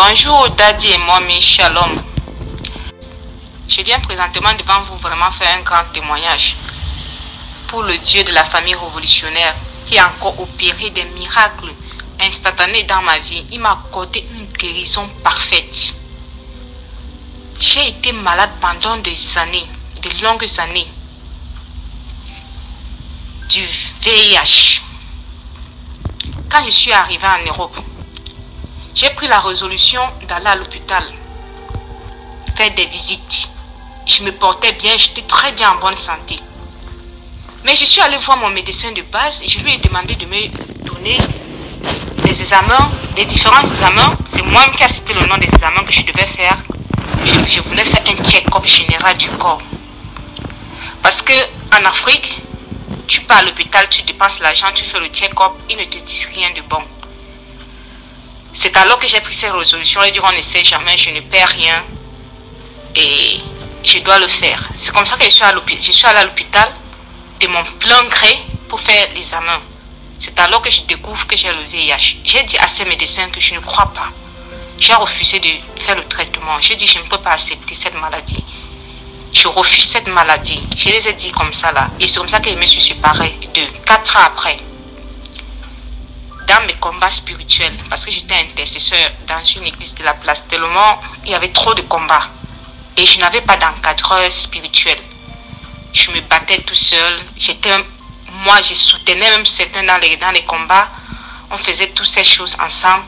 Bonjour Daddy et Mommy, Shalom. Je viens présentement devant vous vraiment faire un grand témoignage pour le Dieu de la famille révolutionnaire qui a encore opéré des miracles instantanés dans ma vie. Il m'a accordé une guérison parfaite. J'ai été malade pendant des années, de longues années, du VIH. Quand je suis arrivée en Europe, j'ai pris la résolution d'aller à l'hôpital, faire des visites. Je me portais bien, j'étais très bien en bonne santé. Mais je suis allée voir mon médecin de base et je lui ai demandé de me donner des examens, des différents examens. C'est moi-même qui ai cité le nom des examens que je devais faire. Je voulais faire un check-up général du corps. Parce que en Afrique, tu pars à l'hôpital, tu dépenses l'argent, tu fais le check-up, ils ne te disent rien de bon. C'est alors que j'ai pris cette résolution et dit on ne sait jamais, je ne perds rien et je dois le faire. C'est comme ça que je suis allée à l'hôpital de mon plein gré pour faire l'examen. C'est alors que je découvre que j'ai le VIH. J'ai dit à ces médecins que je ne crois pas. J'ai refusé de faire le traitement. J'ai dit je ne peux pas accepter cette maladie. Je refuse cette maladie. Je les ai dit comme ça là. Et c'est comme ça que je me suis séparée 4 ans après. Dans mes combats spirituels, parce que j'étais intercesseur dans une église de la place, tellement il y avait trop de combats et je n'avais pas d'encadreur spirituel. Je me battais tout seul. Moi, je soutenais même certains dans les combats. On faisait toutes ces choses ensemble.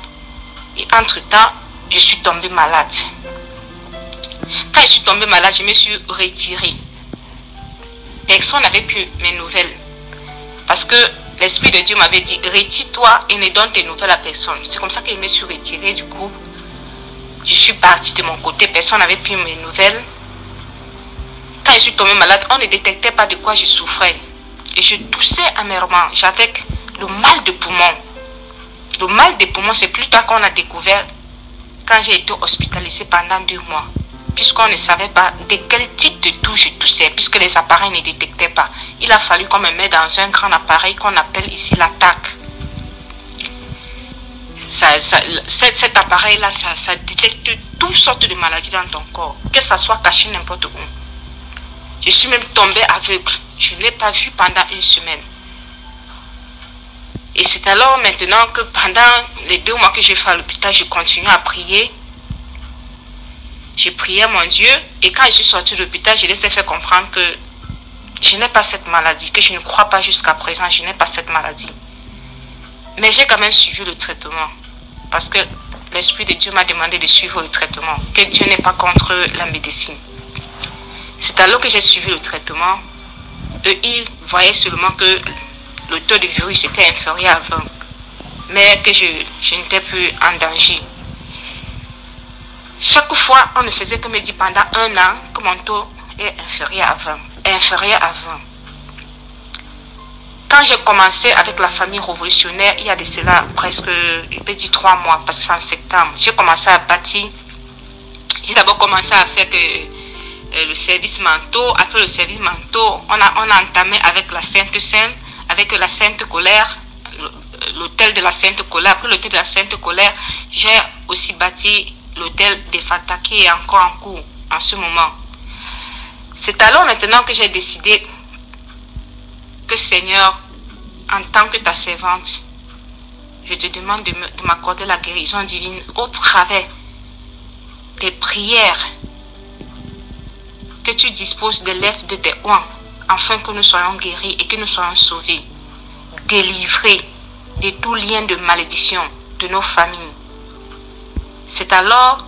Et entre-temps, je suis tombée malade. Quand je suis tombée malade, je me suis retirée. Personne n'avait plus mes nouvelles. Parce que l'Esprit de Dieu m'avait dit, retire-toi et ne donne tes nouvelles à personne. C'est comme ça que je me suis retirée du groupe. Je suis partie de mon côté, personne n'avait plus mes nouvelles. Quand je suis tombée malade, on ne détectait pas de quoi je souffrais. Et je toussais amèrement. J'avais le mal de poumon. Le mal de poumon, c'est plus tard qu'on a découvert quand j'ai été hospitalisée pendant 2 mois. Puisqu'on ne savait pas de quel type de toux je toussais, puisque les appareils ne détectaient pas. Il a fallu qu'on me mette dans un grand appareil qu'on appelle ici la TAC. Cet appareil-là, ça détecte toutes sortes de maladies dans ton corps, que ça soit caché n'importe où. Je suis même tombée aveugle. Je ne l'ai pas vu pendant 1 semaine. Et c'est alors maintenant que pendant les 2 mois que j'ai fait à l'hôpital, je continue à prier. J'ai prié mon Dieu et quand je suis sortie de l'hôpital, je les ai fait comprendre que je n'ai pas cette maladie, que je ne crois pas jusqu'à présent, je n'ai pas cette maladie. Mais j'ai quand même suivi le traitement parce que l'Esprit de Dieu m'a demandé de suivre le traitement, que Dieu n'est pas contre la médecine. C'est alors que j'ai suivi le traitement. Eux, ils voyaient seulement que le taux de virus était inférieur à 20, mais que je n'étais plus en danger. Chaque fois, on ne faisait que me dire pendant 1 an que mon taux est inférieur à 20. Inférieur à 20. Quand j'ai commencé avec la famille révolutionnaire, il y a de cela presque, je peux dire 3 mois, parce que c'est en septembre, j'ai commencé à bâtir. J'ai d'abord commencé à faire le service manteau. Après le service manteau, on a entamé avec la Sainte Seine, avec la Sainte Colère, l'hôtel de la Sainte Colère. Après l'hôtel de la Sainte Colère, j'ai aussi bâti l'hôtel de Fata qui est encore en cours en ce moment. C'est alors maintenant que j'ai décidé que Seigneur, en tant que ta servante, je te demande de m'accorder la guérison divine au travers des prières que tu disposes de l'œuf de tes oins, afin que nous soyons guéris et que nous soyons sauvés, délivrés de tout lien de malédiction de nos familles. C'est alors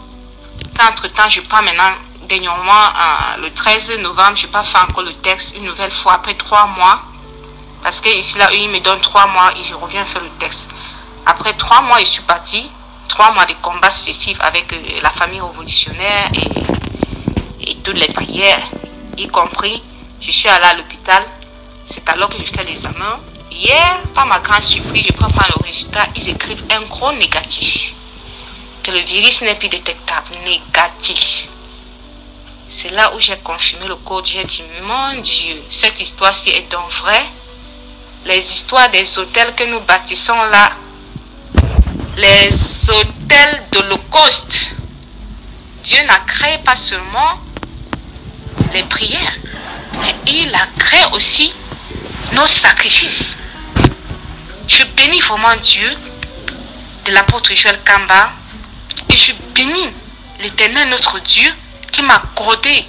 qu'entre-temps, je prends maintenant, dernièrement, le 13 novembre, je n'ai pas fait encore le texte une nouvelle fois après 3 mois. Parce que ici, là, ils me donnent 3 mois et je reviens faire le texte. Après 3 mois, je suis partie. 3 mois de combats successifs avec la famille révolutionnaire et toutes les prières, y compris, je suis allée à l'hôpital. C'est alors que je fais l'examen. Hier, par ma grande surprise, je prends le résultat, ils écrivent un gros négatif. Que le virus n'est plus détectable, négatif. C'est là où j'ai confirmé le code. J'ai dit, mon Dieu, cette histoire-ci est donc vraie. Les histoires des hôtels que nous bâtissons là, les autels d'Holocauste. Dieu n'a créé pas seulement les prières, mais il a créé aussi nos sacrifices. Je bénis vraiment Dieu de l'apôtre Joël Kamba et je bénis l'Éternel notre Dieu qui m'a accordé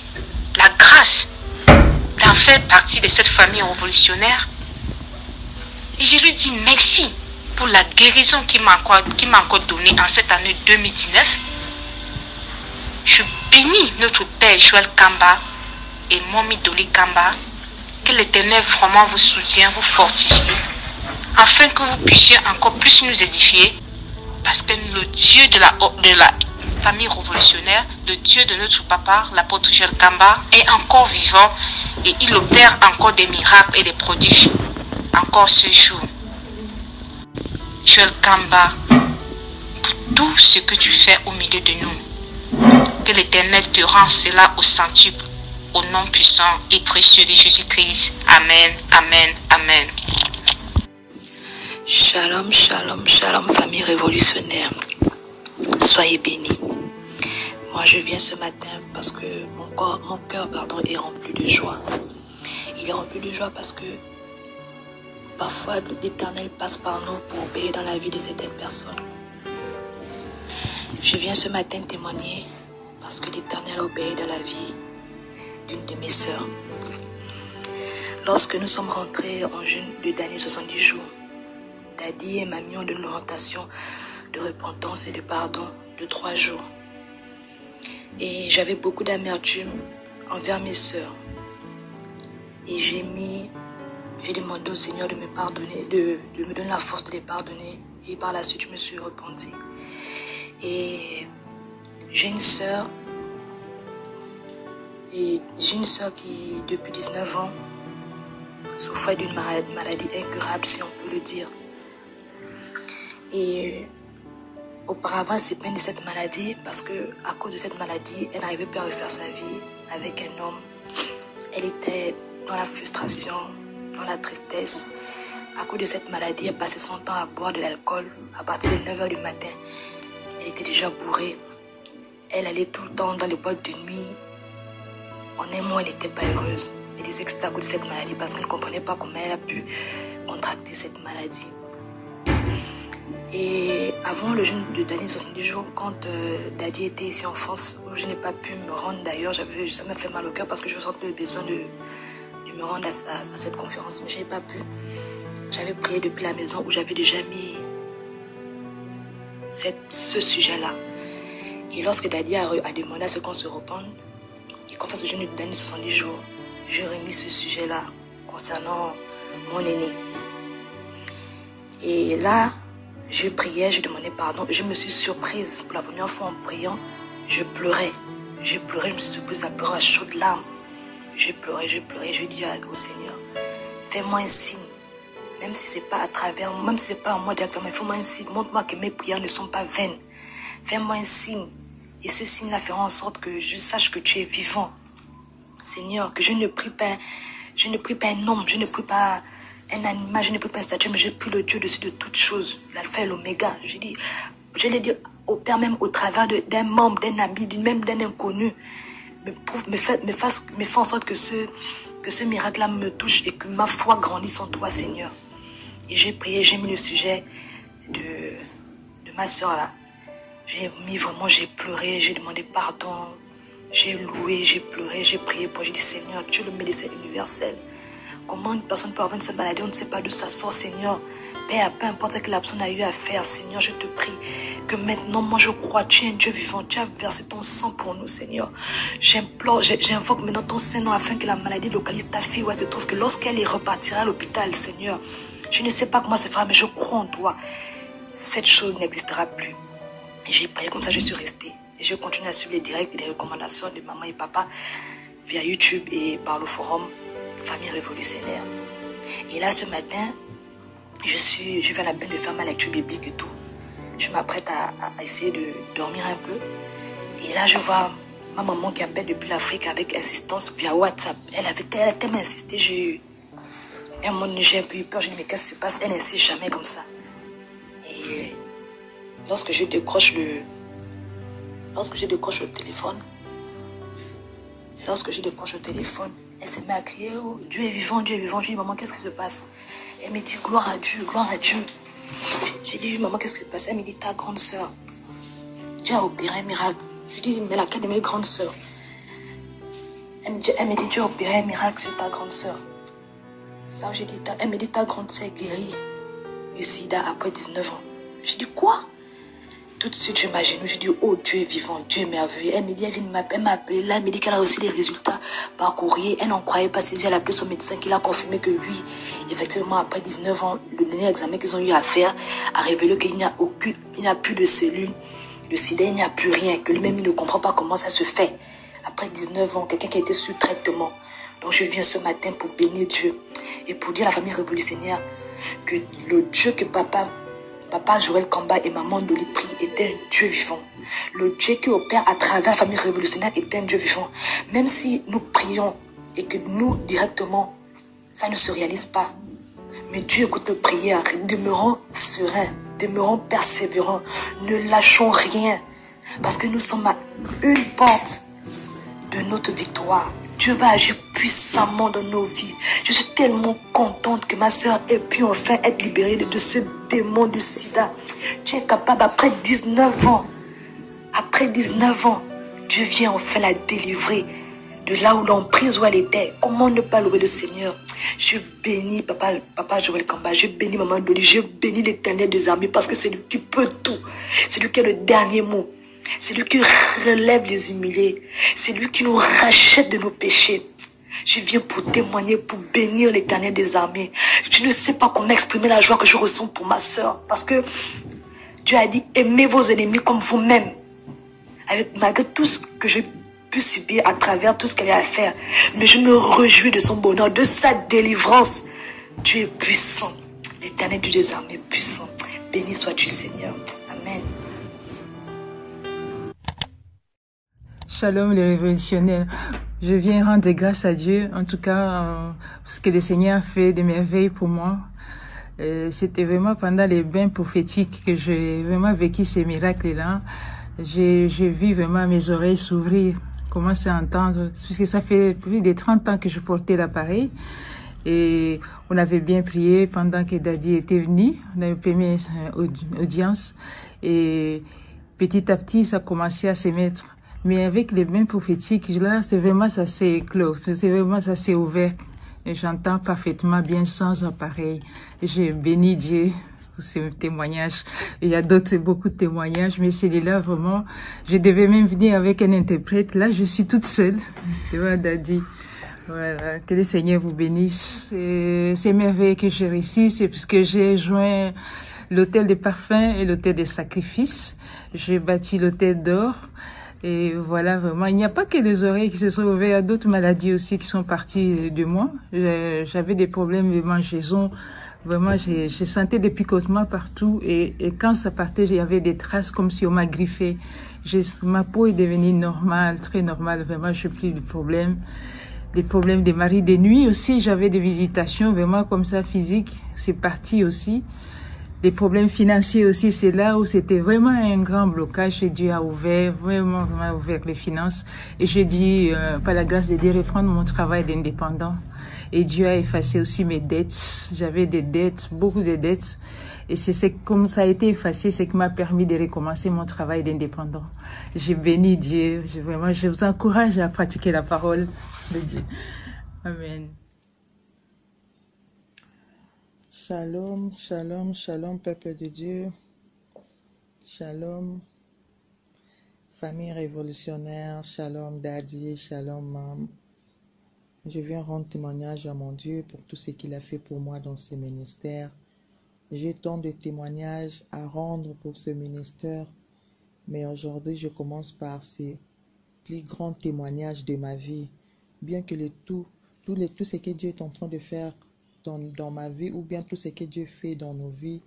la grâce d'en faire partie de cette famille révolutionnaire. Et je lui dis merci pour la guérison qu'il m'a encore donnée en cette année 2019. Je bénis notre Père Joël Kamba et Momi Dolly Kamba. Que l'Éternel vraiment vous soutienne, vous fortifie, afin que vous puissiez encore plus nous édifier. Parce que le Dieu de la famille révolutionnaire, le Dieu de notre papa, l'apôtre Joël Kamba, est encore vivant et il opère encore des miracles et des prodiges encore ce jour. Joël Kamba, pour tout ce que tu fais au milieu de nous, que l'Éternel te rende cela au centuple, au nom puissant et précieux de Jésus-Christ. Amen, amen, amen. Shalom, shalom, shalom, famille révolutionnaire. Soyez bénis. Moi, je viens ce matin parce que mon cœur est rempli de joie. Il est rempli de joie parce que parfois l'Éternel passe par nous pour obéir dans la vie de certaines personnes. Je viens ce matin témoigner parce que l'Éternel a obéi dans la vie d'une de mes sœurs. Lorsque nous sommes rentrés en jeûne de dernier 70 jours, Daddy et Mamie ont donné l'orientation de repentance et de pardon de 3 jours. Et j'avais beaucoup d'amertume envers mes sœurs. Et j'ai demandé au Seigneur de me pardonner, de me donner la force de les pardonner. Et par la suite, je me suis repentie. Et j'ai une sœur qui, depuis 19 ans, souffrait d'une maladie incurable, si on peut le dire. Et auparavant, elle s'est plainte de cette maladie parce que, à cause de cette maladie, elle n'arrivait pas à refaire sa vie avec un homme. Elle était dans la frustration, dans la tristesse. À cause de cette maladie, elle passait son temps à boire de l'alcool. À partir de 9 h du matin, elle était déjà bourrée. Elle allait tout le temps dans les boîtes de nuit. En un mois, elle n'était pas heureuse. Elle disait que c'était à cause de cette maladie parce qu'elle ne comprenait pas comment elle a pu contracter cette maladie. Et avant le jeûne de Daddy 70 jours, quand Daddy était ici en France, où je n'ai pas pu me rendre d'ailleurs, ça m'a fait mal au cœur parce que je sentais le besoin de me rendre à cette conférence, mais je n'ai pas pu. J'avais prié depuis la maison où j'avais déjà mis ce sujet-là. Et lorsque Daddy a demandé à ce qu'on se repente et qu'on fasse le jeûne de Daddy 70 jours, j'ai remis ce sujet-là concernant mon aîné. Et là, je priais, je demandais pardon. Je me suis surprise pour la première fois en priant. Je pleurais, je me suis surprise à pleurer à chaudes larmes. Je pleurais. Je dis au Seigneur, fais-moi un signe. Même si c'est pas à travers, même si c'est pas en moi directement, fais-moi un signe. Montre-moi que mes prières ne sont pas vaines. Fais-moi un signe. Et ce signe-là fera en sorte que je sache que tu es vivant. Seigneur, que je ne prie pas un homme, je ne prie pas un animal, je ne prie pas un statut, mais je prie le Dieu dessus de toutes choses, l'alpha et l'oméga. Je l'ai dit au Père, même au travers d'un membre, d'un ami, même d'un inconnu, me fait en sorte que ce miracle-là me touche et que ma foi grandisse en toi, Seigneur. Et j'ai prié, j'ai mis le sujet de ma soeur là. J'ai pleuré, j'ai demandé pardon, j'ai loué, j'ai pleuré, j'ai prié j'ai dit Seigneur, tu es le médecin universel. Comment une personne peut avoir cette maladie, on ne sait pas d'où ça sort, Seigneur. Père, peu importe ce que la personne a eu à faire, Seigneur, je te prie que maintenant, moi je crois, tu es un Dieu vivant, tu as versé ton sang pour nous, Seigneur. J'invoque maintenant ton Saint-Nom afin que la maladie localise ta fille où elle se trouve, que lorsqu'elle y repartira à l'hôpital, Seigneur, je ne sais pas comment se fera, mais je crois en toi. Cette chose n'existera plus. Et j'ai prié comme ça, je suis restée. Et je continue à suivre les directs et les recommandations de maman et papa via YouTube et par le forum Famille Révolutionnaire. Et là, ce matin, je fais la peine de faire ma lecture biblique et tout. Je m'apprête à essayer de dormir un peu. Et là, je vois ma maman qui appelle depuis l'Afrique avec insistance via WhatsApp. Elle a tellement insisté, j'ai un peu eu peur. Je me dis, mais qu'est-ce qui se passe? Elle n'insiste jamais comme ça. Et lorsque je décroche le téléphone, elle se met à crier, oh, Dieu est vivant, Dieu est vivant. Je dis, maman, qu'est-ce qui se passe? Elle me dit, gloire à Dieu, gloire à Dieu. J'ai dit, maman, qu'est-ce qui se passe? Elle me dit, ta grande sœur, Dieu a opéré un miracle. Je dis, mais laquelle de mes grandes sœurs? Elle me dit, Dieu a opéré un miracle sur ta grande sœur. Ça, j'ai dit, elle me dit, ta grande sœur est guérie du sida après 19 ans. J'ai dit, quoi? Tout de suite, je m'imagine, je dis, oh, Dieu est vivant, Dieu est merveilleux. Elle me dit, elle m'a appelé là, elle me dit qu'elle a reçu les résultats par courrier. Elle n'en croyait pas, c'est elle a appelé son médecin qui l'a confirmé que oui, effectivement, après 19 ans, le dernier examen qu'ils ont eu à faire a révélé qu'il n'y a plus de cellules, de sida, il n'y a plus rien, que lui-même, il ne comprend pas comment ça se fait. Après 19 ans, quelqu'un qui a été sous traitement. Donc, je viens ce matin pour bénir Dieu et pour dire à la famille révolutionnaire que le Dieu que Papa Joël Kamba et maman Dolly prient est un Dieu vivant. Le Dieu qui opère à travers la famille révolutionnaire est un Dieu vivant. Même si nous prions et que nous, directement, ça ne se réalise pas. Mais Dieu écoute nos prières. Demeurons sereins, demeurons persévérants. Ne lâchons rien. Parce que nous sommes à une porte de notre victoire. Dieu va agir puissamment dans nos vies. Je suis tellement contente que ma soeur ait pu enfin être libérée de ce démon du sida. Dieu est capable, après 19 ans, Dieu vient enfin la délivrer de là où l'emprise où elle était. Comment ne pas louer le Seigneur? Je bénis Papa Joël Kamba, je bénis Maman Dolly, je bénis l'Éternel des armées parce que c'est lui qui peut tout. C'est lui qui a le dernier mot. C'est lui qui relève les humiliés. C'est lui qui nous rachète de nos péchés. Je viens pour témoigner, pour bénir l'Éternel des armées. Je ne sais pas comment exprimer la joie que je ressens pour ma soeur. Parce que Dieu a dit, aimez vos ennemis comme vous-même. Malgré tout ce que j'ai pu subir à travers tout ce qu'elle a à faire. Mais je me réjouis de son bonheur, de sa délivrance. Dieu est puissant. L'Éternel Dieu des armées est puissant. Béni sois-tu, Seigneur. Amen. Shalom les révolutionnaires. Je viens rendre grâce à Dieu, en tout cas, ce que le Seigneur a fait de merveilles pour moi. C'était vraiment pendant les bains prophétiques que j'ai vraiment vécu ces miracles-là. J'ai vu vraiment mes oreilles s'ouvrir, commencer à entendre, puisque ça fait plus de 30 ans que je portais l'appareil. Et on avait bien prié pendant que Daddy était venu. On avait fait une audience. Et petit à petit, ça commençait à se mettre. Mais avec les bains prophétiques, là, c'est vraiment ça s'est clos, c'est vraiment ça s'est ouvert. Et j'entends parfaitement bien sans appareil. J'ai béni Dieu pour ce témoignage. Il y a beaucoup de témoignages, mais celui-là, vraiment, je devais même venir avec un interprète. Là, je suis toute seule. Tu vois, Daddy. Voilà, que le Seigneur vous bénisse. C'est merveilleux que j'ai réussi, c'est parce que j'ai joint l'hôtel des parfums et l'hôtel des sacrifices. J'ai bâti l'hôtel d'or. Et voilà, vraiment, il n'y a pas que les oreilles qui se sont ouvertes, il y a d'autres maladies aussi qui sont parties de moi. J'avais des problèmes de mangeaison. Vraiment, je sentais des picotements partout. Et quand ça partait, j'avais des traces comme si on m'a griffé. Ma peau est devenue normale, très normale. Vraiment, je n'ai plus de problèmes. Des problèmes des maris des nuits aussi. J'avais des visitations vraiment comme ça physiques. C'est parti aussi. Des problèmes financiers aussi, c'est là où c'était vraiment un grand blocage et Dieu a ouvert, vraiment ouvert les finances. Et je dis, par la grâce de Dieu, reprendre mon travail d'indépendant. Et Dieu a effacé aussi mes dettes. J'avais des dettes, beaucoup de dettes. Et c'est comme ça a été effacé, c'est qui m'a permis de recommencer mon travail d'indépendant. J'ai béni Dieu. Vraiment, je vous encourage à pratiquer la parole de Dieu. Amen. Shalom, shalom, shalom, peuple de Dieu. Shalom, famille révolutionnaire. Shalom, Daddy. Shalom, Mam. Je viens rendre témoignage à mon Dieu pour tout ce qu'il a fait pour moi dans ce ministère. J'ai tant de témoignages à rendre pour ce ministère, mais aujourd'hui, je commence par ces plus grands témoignages de ma vie. Bien que tout ce que Dieu est en train de faire dans ma vie, ou bien tout ce que Dieu fait dans nos vies,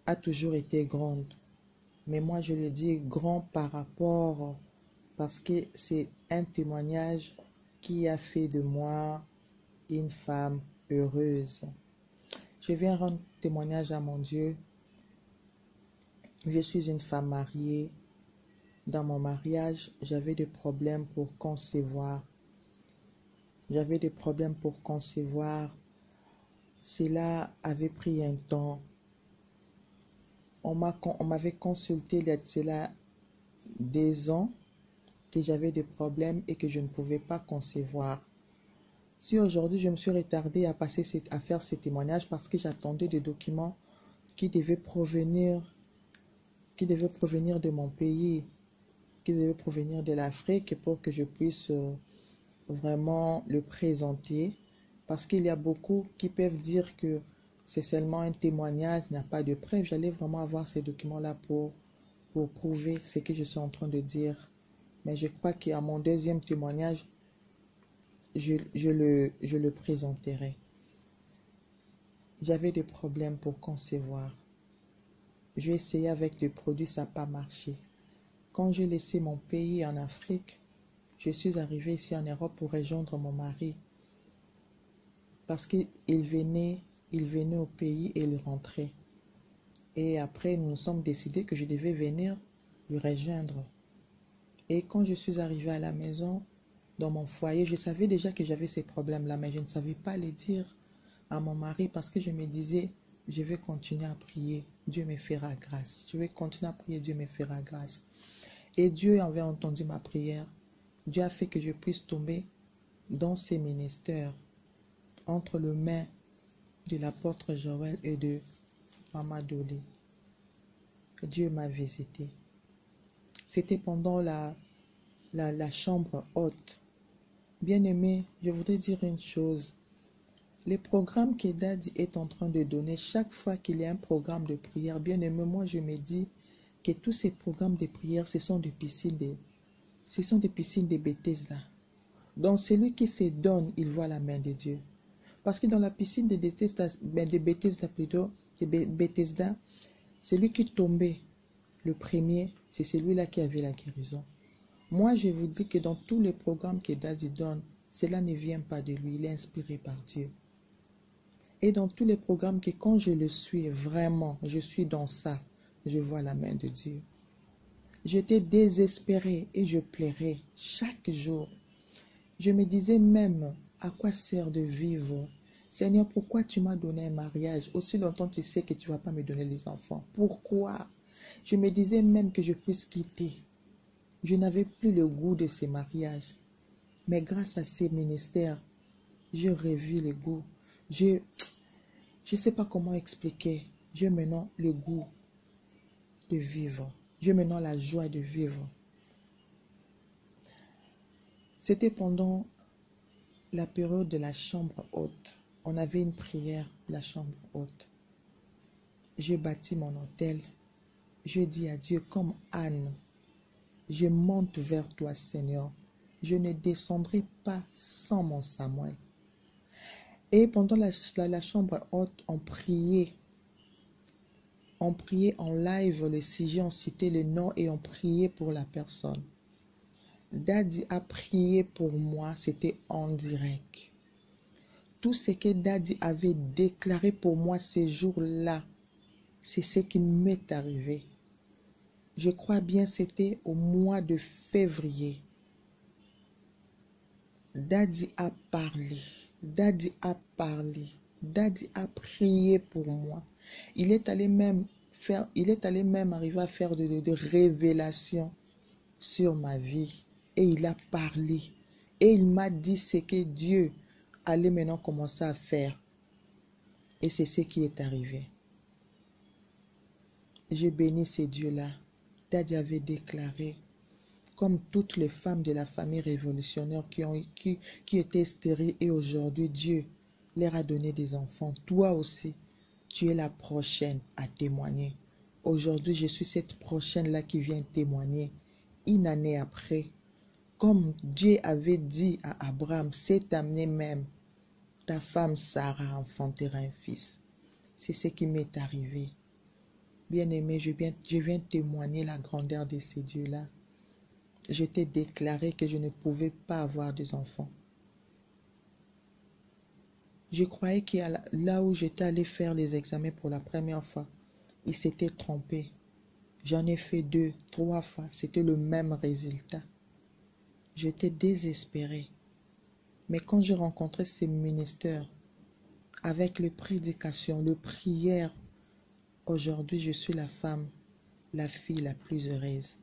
a toujours été grande. Mais moi, je le dis grand parce que c'est un témoignage qui a fait de moi une femme heureuse. Je viens rendre témoignage à mon Dieu Je suis une femme mariée. Dans mon mariage, j'avais des problèmes pour concevoir. J'avais des problèmes pour concevoir. Cela avait pris un temps. On m'avait consulté il y a de cela des ans que j'avais des problèmes et que je ne pouvais pas concevoir. Si aujourd'hui je me suis retardée à faire ces témoignages parce que j'attendais des documents qui devaient provenir de mon pays, qui devaient provenir de l'Afrique pour que je puisse vraiment le présenter. Parce qu'il y a beaucoup qui peuvent dire que c'est seulement un témoignage, il n'y a pas de preuve. J'allais vraiment avoir ces documents-là pour prouver ce que je suis en train de dire. Mais je crois qu'à mon deuxième témoignage, je le présenterai. J'avais des problèmes pour concevoir. J'ai essayé avec des produits, ça n'a pas marché. Quand j'ai laissé mon pays en Afrique, je suis arrivée ici en Europe pour rejoindre mon mari. Parce qu'il venait au pays et il rentrait. Et après, nous nous sommes décidés que je devais venir le rejoindre. Et quand je suis arrivée à la maison, dans mon foyer, je savais déjà que j'avais ces problèmes-là, mais je ne savais pas les dire à mon mari parce que je me disais, je vais continuer à prier, Dieu me fera grâce. Je vais continuer à prier, Dieu me fera grâce. Et Dieu avait entendu ma prière. Dieu a fait que je puisse tomber dans ces ministères, entre les mains de l'apôtre Joël et de Maman Dolly. Dieu m'a visité. C'était pendant la chambre haute. Bien-aimé, je voudrais dire une chose. Les programmes que Daddy est en train de donner, chaque fois qu'il y a un programme de prière, bien-aimé, moi je me dis que tous ces programmes de prière, ce sont des piscines de Bethesda. Donc celui qui se donne, il voit la main de Dieu. Parce que dans la piscine de Bethesda, celui qui tombait le premier, c'est celui-là qui avait la guérison. Moi, je vous dis que dans tous les programmes que Daddy donne, cela ne vient pas de lui, il est inspiré par Dieu. Et dans tous les programmes que quand je le suis, vraiment, je suis dans ça, je vois la main de Dieu. J'étais désespérée et je pleurais chaque jour. Je me disais même, à quoi sert de vivre? Seigneur, pourquoi tu m'as donné un mariage? Aussi longtemps tu sais que tu ne vas pas me donner les enfants. Pourquoi? Je me disais même que je puisse quitter. Je n'avais plus le goût de ces mariages. Mais grâce à ces ministères, je revis le goût. Je ne sais pas comment expliquer. Je maintenant le goût de vivre. Je maintenant la joie de vivre. C'était pendant la période de la chambre haute. On avait une prière de la chambre haute. J'ai bâti mon hôtel. Je dis à Dieu, comme Anne, je monte vers toi, Seigneur. Je ne descendrai pas sans mon Samuel. Et pendant la chambre haute, on priait. On priait en live le sujet, on citait le nom et on priait pour la personne. Daddy a prié pour moi, c'était en direct. Tout ce que Daddy avait déclaré pour moi ces jours-là, c'est ce qui m'est arrivé. Je crois bien c'était au mois de février. Daddy a parlé. Daddy a parlé. Daddy a prié pour moi. Il est allé même arriver à faire de révélations sur ma vie. Et il a parlé. Et il m'a dit ce que Dieu allait maintenant commencer à faire. Et c'est ce qui est arrivé. J'ai béni ces dieux-là. Daddy avait déclaré, comme toutes les femmes de la famille révolutionnaire qui étaient stériles et aujourd'hui Dieu leur a donné des enfants. Toi aussi, tu es la prochaine à témoigner. Aujourd'hui, je suis cette prochaine-là qui vient témoigner. Une année après, comme Dieu avait dit à Abraham, cette année même, ta femme Sarah enfantera un fils. C'est ce qui m'est arrivé. Bien-aimé, je viens témoigner la grandeur de ces dieux-là. Je t'ai déclaré que je ne pouvais pas avoir des enfants. Je croyais que là où j'étais allé faire les examens pour la première fois, il s'était trompé. J'en ai fait 2, 3 fois. C'était le même résultat. J'étais désespérée. Mais quand j'ai rencontré ces ministères, avec les prédications, les prières, aujourd'hui je suis la femme, la fille la plus heureuse.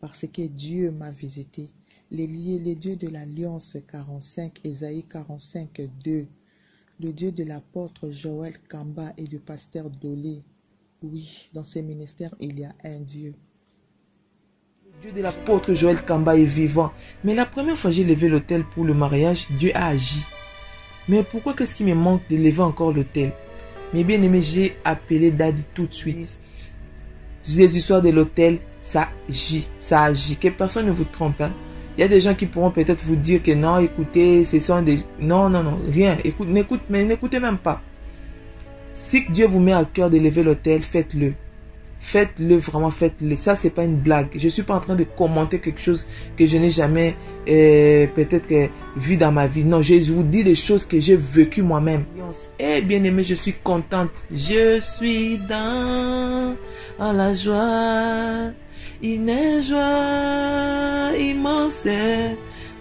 Parce que Dieu m'a visité. Les dieux de l'Alliance 45, Ésaïe 45, 2. Le Dieu de l'apôtre Joël Kamba et du pasteur Dolly. Oui, dans ces ministères, il y a un Dieu. Le Dieu de l'apôtre Joël Kamba est vivant. Mais la première fois que j'ai levé l'autel pour le mariage, Dieu a agi. Mais pourquoi qu'est-ce qui me manque de lever encore l'autel? Mais bien aimé, j'ai appelé Daddy tout de suite. Les histoires de l'autel, ça agit. Que personne ne vous trompe. Hein? Il y a des gens qui pourront peut-être vous dire que non, écoutez, ce sont des... Non, rien. N'écoutez même pas. Si Dieu vous met à cœur de lever l'autel, faites-le. Faites-le, vraiment, faites-le. Ça, c'est pas une blague. Je suis pas en train de commenter quelque chose que je n'ai jamais peut-être vu dans ma vie. Non, je vous dis des choses que j'ai vécues moi-même. Eh bien aimé, je suis contente. Je suis dans la joie. Une joie immense.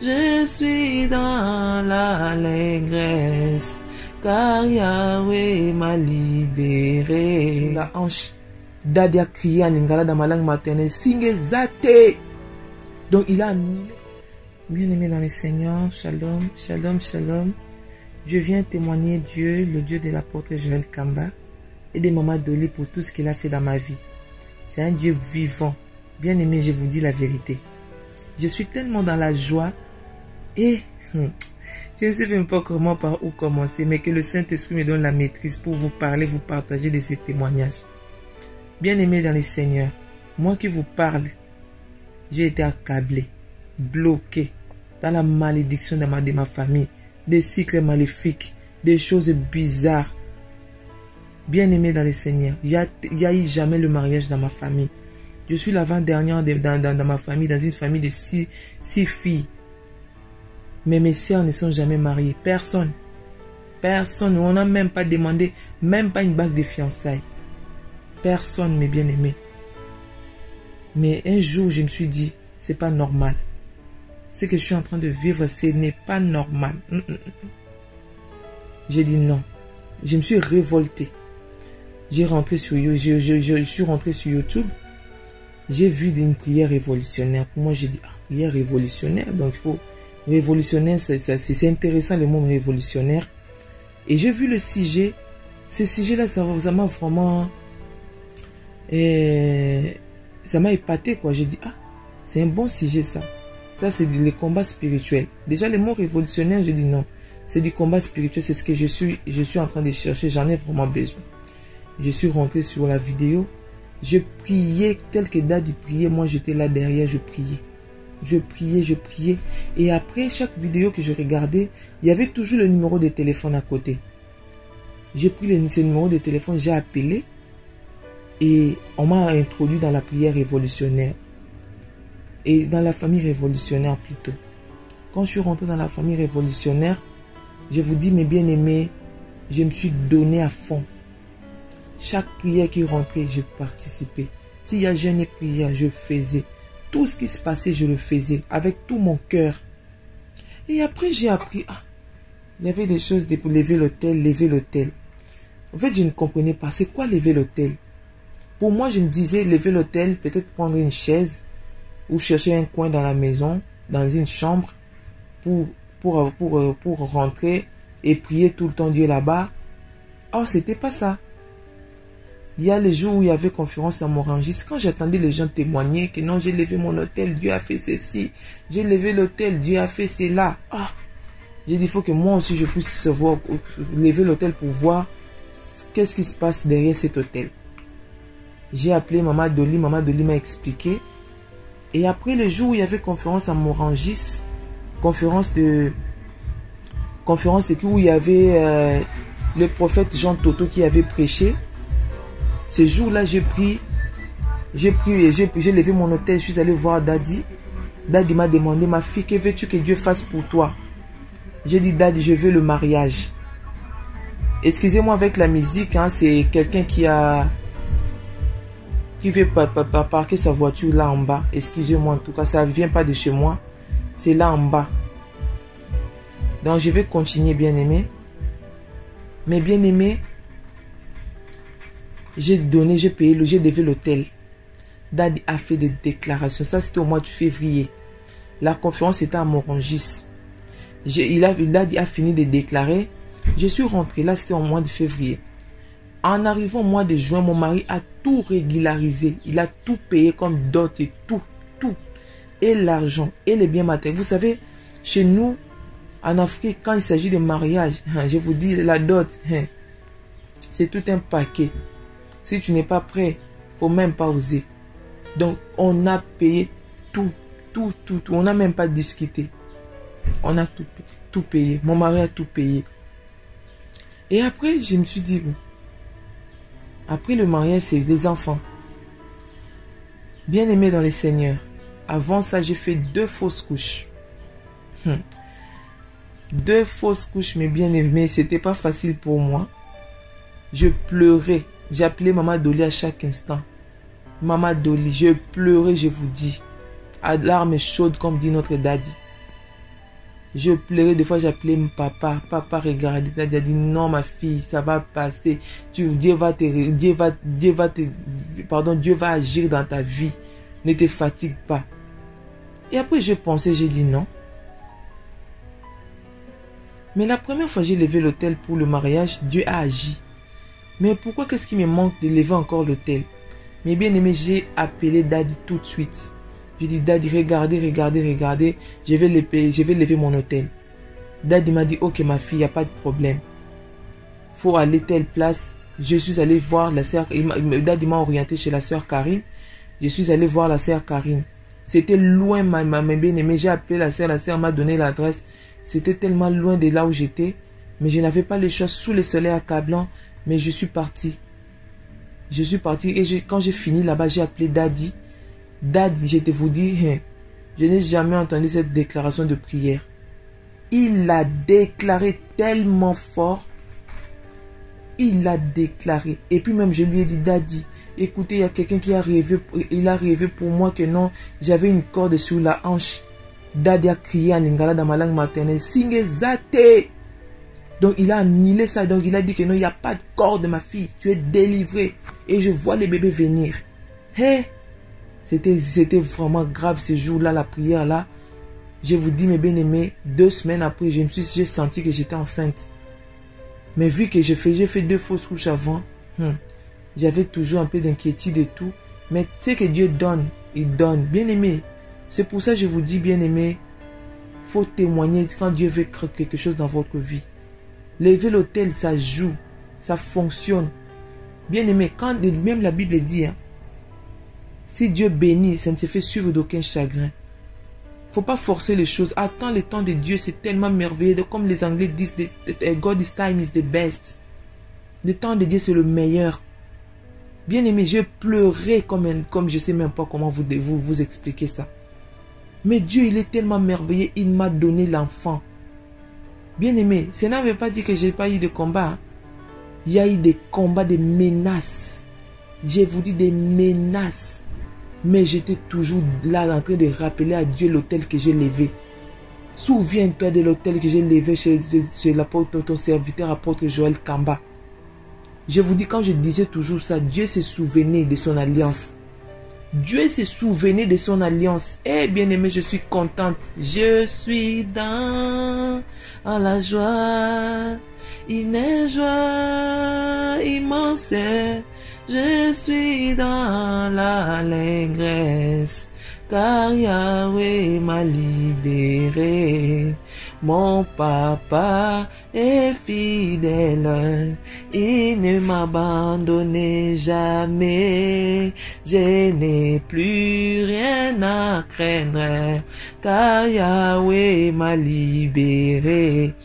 Je suis dans l'allégresse. Car Yahweh m'a libéré. La hanche. Daddy a crié en lingala dans ma langue maternelle. Singezate. Donc il a annulé. Bien aimé dans le Seigneur. Shalom, shalom, shalom. Je viens témoigner Dieu, le Dieu de l'apôtre Joël Kamba et de Maman Dolly pour tout ce qu'il a fait dans ma vie. C'est un Dieu vivant. Bien aimé, je vous dis la vérité. Je suis tellement dans la joie et je ne sais même pas comment par où commencer, mais que le Saint-Esprit me donne la maîtrise pour vous parler, vous partager de ces témoignages. Bien aimé dans le Seigneur, moi qui vous parle, j'ai été accablé, bloqué dans la malédiction de ma famille, des cycles maléfiques, des choses bizarres. Bien aimé dans le Seigneur, il n'y a eu jamais le mariage dans ma famille. Je suis l'avant-dernière dans ma famille, dans une famille de 6 filles. Mais mes sœurs ne sont jamais mariées. Personne. Personne. On n'a même pas demandé, même pas une bague de fiançailles. Personne, mes bien-aimés. Mais un jour, je me suis dit, c'est pas normal. Ce que je suis en train de vivre, ce n'est pas normal. J'ai dit non. Je me suis révolté. Je suis rentré sur YouTube. J'ai vu une prière révolutionnaire. Pour moi, j'ai dit, prière révolutionnaire. Donc, il faut... Révolutionnaire, c'est intéressant le mot révolutionnaire. Et j'ai vu le sujet. Ce sujet-là, ça m'a vraiment... ça m'a épaté, quoi. J'ai dit, c'est un bon sujet, ça. Ça, c'est les combats spirituels. Déjà, le mot révolutionnaire, j'ai dit non. C'est du combat spirituel. C'est ce que je suis en train de chercher. J'en ai vraiment besoin. Je suis rentré sur la vidéo. Je priais tel que Daddy priait. Moi, j'étais là derrière, je priais. Je priais. Et après chaque vidéo que je regardais, il y avait toujours le numéro de téléphone à côté. J'ai pris ce numéro de téléphone, j'ai appelé. Et on m'a introduit dans la prière révolutionnaire. Et dans la famille révolutionnaire plutôt. Quand je suis rentré dans la famille révolutionnaire, je vous dis mes bien-aimés, je me suis donné à fond. Chaque prière qui rentrait, je participais. S'il y a jeûne et prière, je faisais. Tout ce qui se passait, je le faisais avec tout mon cœur. Et après, j'ai appris, il y avait des choses pour lever l'autel. En fait, je ne comprenais pas. C'est quoi lever l'autel? Pour moi, je me disais, lever l'autel, peut-être prendre une chaise ou chercher un coin dans la maison, dans une chambre, pour rentrer et prier tout le temps Dieu là-bas. Oh, c'était pas ça. Il y a les jours où il y avait conférence à Morangis. Quand j'attendais les gens témoigner que non, j'ai levé mon hôtel, Dieu a fait ceci. J'ai levé l'hôtel, Dieu a fait cela. J'ai dit, il faut que moi aussi je puisse lever l'hôtel pour voir qu'est-ce qui se passe derrière cet hôtel. J'ai appelé Maman Dolly m'a expliqué. Et après le jour où il y avait conférence à Morangis, conférence où il y avait le prophète Jean Toto qui avait prêché. Ce jour-là, j'ai prié et j'ai levé mon hôtel. Je suis allé voir Daddy. Daddy m'a demandé, ma fille, que veux-tu que Dieu fasse pour toi? J'ai dit, Daddy, je veux le mariage. Excusez-moi avec la musique, c'est quelqu'un qui a qui veut parquer sa voiture là en bas. Excusez-moi, en tout cas, ça ne vient pas de chez moi. C'est là en bas. Donc, je vais continuer, bien-aimé. Mais bien-aimé, j'ai payé, j'ai levé l'hôtel. Daddy a fait des déclarations. Ça, c'était au mois de février. La conférence était à Morangis. Daddy a fini de déclarer. Je suis rentré. Là, c'était au mois de février. En arrivant au mois de juin, mon mari a tout régularisé. Il a tout payé comme dot et tout. Et l'argent, et les biens matériels. Vous savez, chez nous, en Afrique, quand il s'agit de mariage, je vous dis, la dot, c'est tout un paquet. Si tu n'es pas prêt, il ne faut même pas oser. Donc, on a payé tout. On n'a même pas discuté. On a tout payé. Mon mari a tout payé. Et après, je me suis dit, bon, après le mariage, c'est des enfants. Bien aimé dans le Seigneur. Avant ça, j'ai fait 2 fausses couches. 2 fausses couches, mais bien aimé, c'était pas facile pour moi. Je pleurais. J'appelais Maman Dolly à chaque instant. Maman Dolly, je pleurais, je vous dis. À larmes chaudes, comme dit notre daddy. Je pleurais, des fois j'appelais mon papa. Papa, regardez, daddy a dit non ma fille, ça va passer. Dieu va agir dans ta vie. Ne te fatigue pas. Et après j'ai pensé, j'ai dit non. Mais la première fois j'ai levé l'autel pour le mariage, Dieu a agi. Mais pourquoi qu'est-ce qui me manque de lever encore l'autel? Mais bien aimé, j'ai appelé daddy tout de suite. J'ai dit, daddy, regardez, je vais lever mon hôtel. Daddy m'a dit, ok ma fille, il n'y a pas de problème. Faut aller telle place. Je suis allé voir la sœur, daddy m'a orienté chez la sœur Karine. Je suis allé voir la sœur Karine. C'était loin, ma bien-aimée. J'ai appelé la sœur m'a donné l'adresse. C'était tellement loin de là où j'étais. Mais je n'avais pas les choses sous le soleil accablant. Mais je suis parti. Et quand j'ai fini là-bas, j'ai appelé daddy. Daddy, je te vous dis, je n'ai jamais entendu cette déclaration de prière. Il l'a déclaré tellement fort. Il l'a déclaré. Et puis même, je lui ai dit, daddy, écoutez, il y a quelqu'un qui a rêvé. Il a rêvé pour moi que non, j'avais une corde sur la hanche. Daddy a crié en lingala dans ma langue maternelle. Singezate. Donc il a annulé ça. Donc il a dit que non, il n'y a pas de corde, ma fille. Tu es délivrée. Et je vois les bébés venir. C'était vraiment grave ce jour-là, la prière là. Je vous dis, mes bien-aimés, 2 semaines après, j'ai senti que j'étais enceinte. Mais vu que j'ai fait 2 fausses couches avant, j'avais toujours un peu d'inquiétude et tout. Mais tu sais que Dieu donne, il donne. Bien-aimé, c'est pour ça que je vous dis, bien-aimé, faut témoigner quand Dieu veut créer quelque chose dans votre vie. Lever l'autel, ça joue, ça fonctionne. Bien-aimé, quand même la Bible dit, si Dieu bénit, ça ne se fait suivre d'aucun chagrin. Faut pas forcer les choses. Attends le temps de Dieu, c'est tellement merveilleux. Comme les Anglais disent, God's time is the best. Le temps de Dieu, c'est le meilleur. Bien aimé, je pleurais comme je sais même pas comment vous expliquer ça. Mais Dieu, il est tellement merveilleux, il m'a donné l'enfant. Bien aimé, ça ne veut pas dire que j'ai pas eu de combat. Il y a eu des combats, des menaces. Je vous dis des menaces. Mais j'étais toujours là en train de rappeler à Dieu l'autel que j'ai levé. Souviens-toi de l'autel que j'ai levé chez l'apôtre, ton serviteur, apôtre Joël Kamba. Je vous dis, quand je disais toujours ça, Dieu se souvenait de son alliance. Dieu se souvenait de son alliance. Eh bien aimé, je suis contente. Je suis dans la joie. Une joie immense. Je suis dans l'allégresse, car Yahweh m'a libéré. Mon papa est fidèle, il ne m'abandonne jamais. Je n'ai plus rien à craindre, car Yahweh m'a libéré.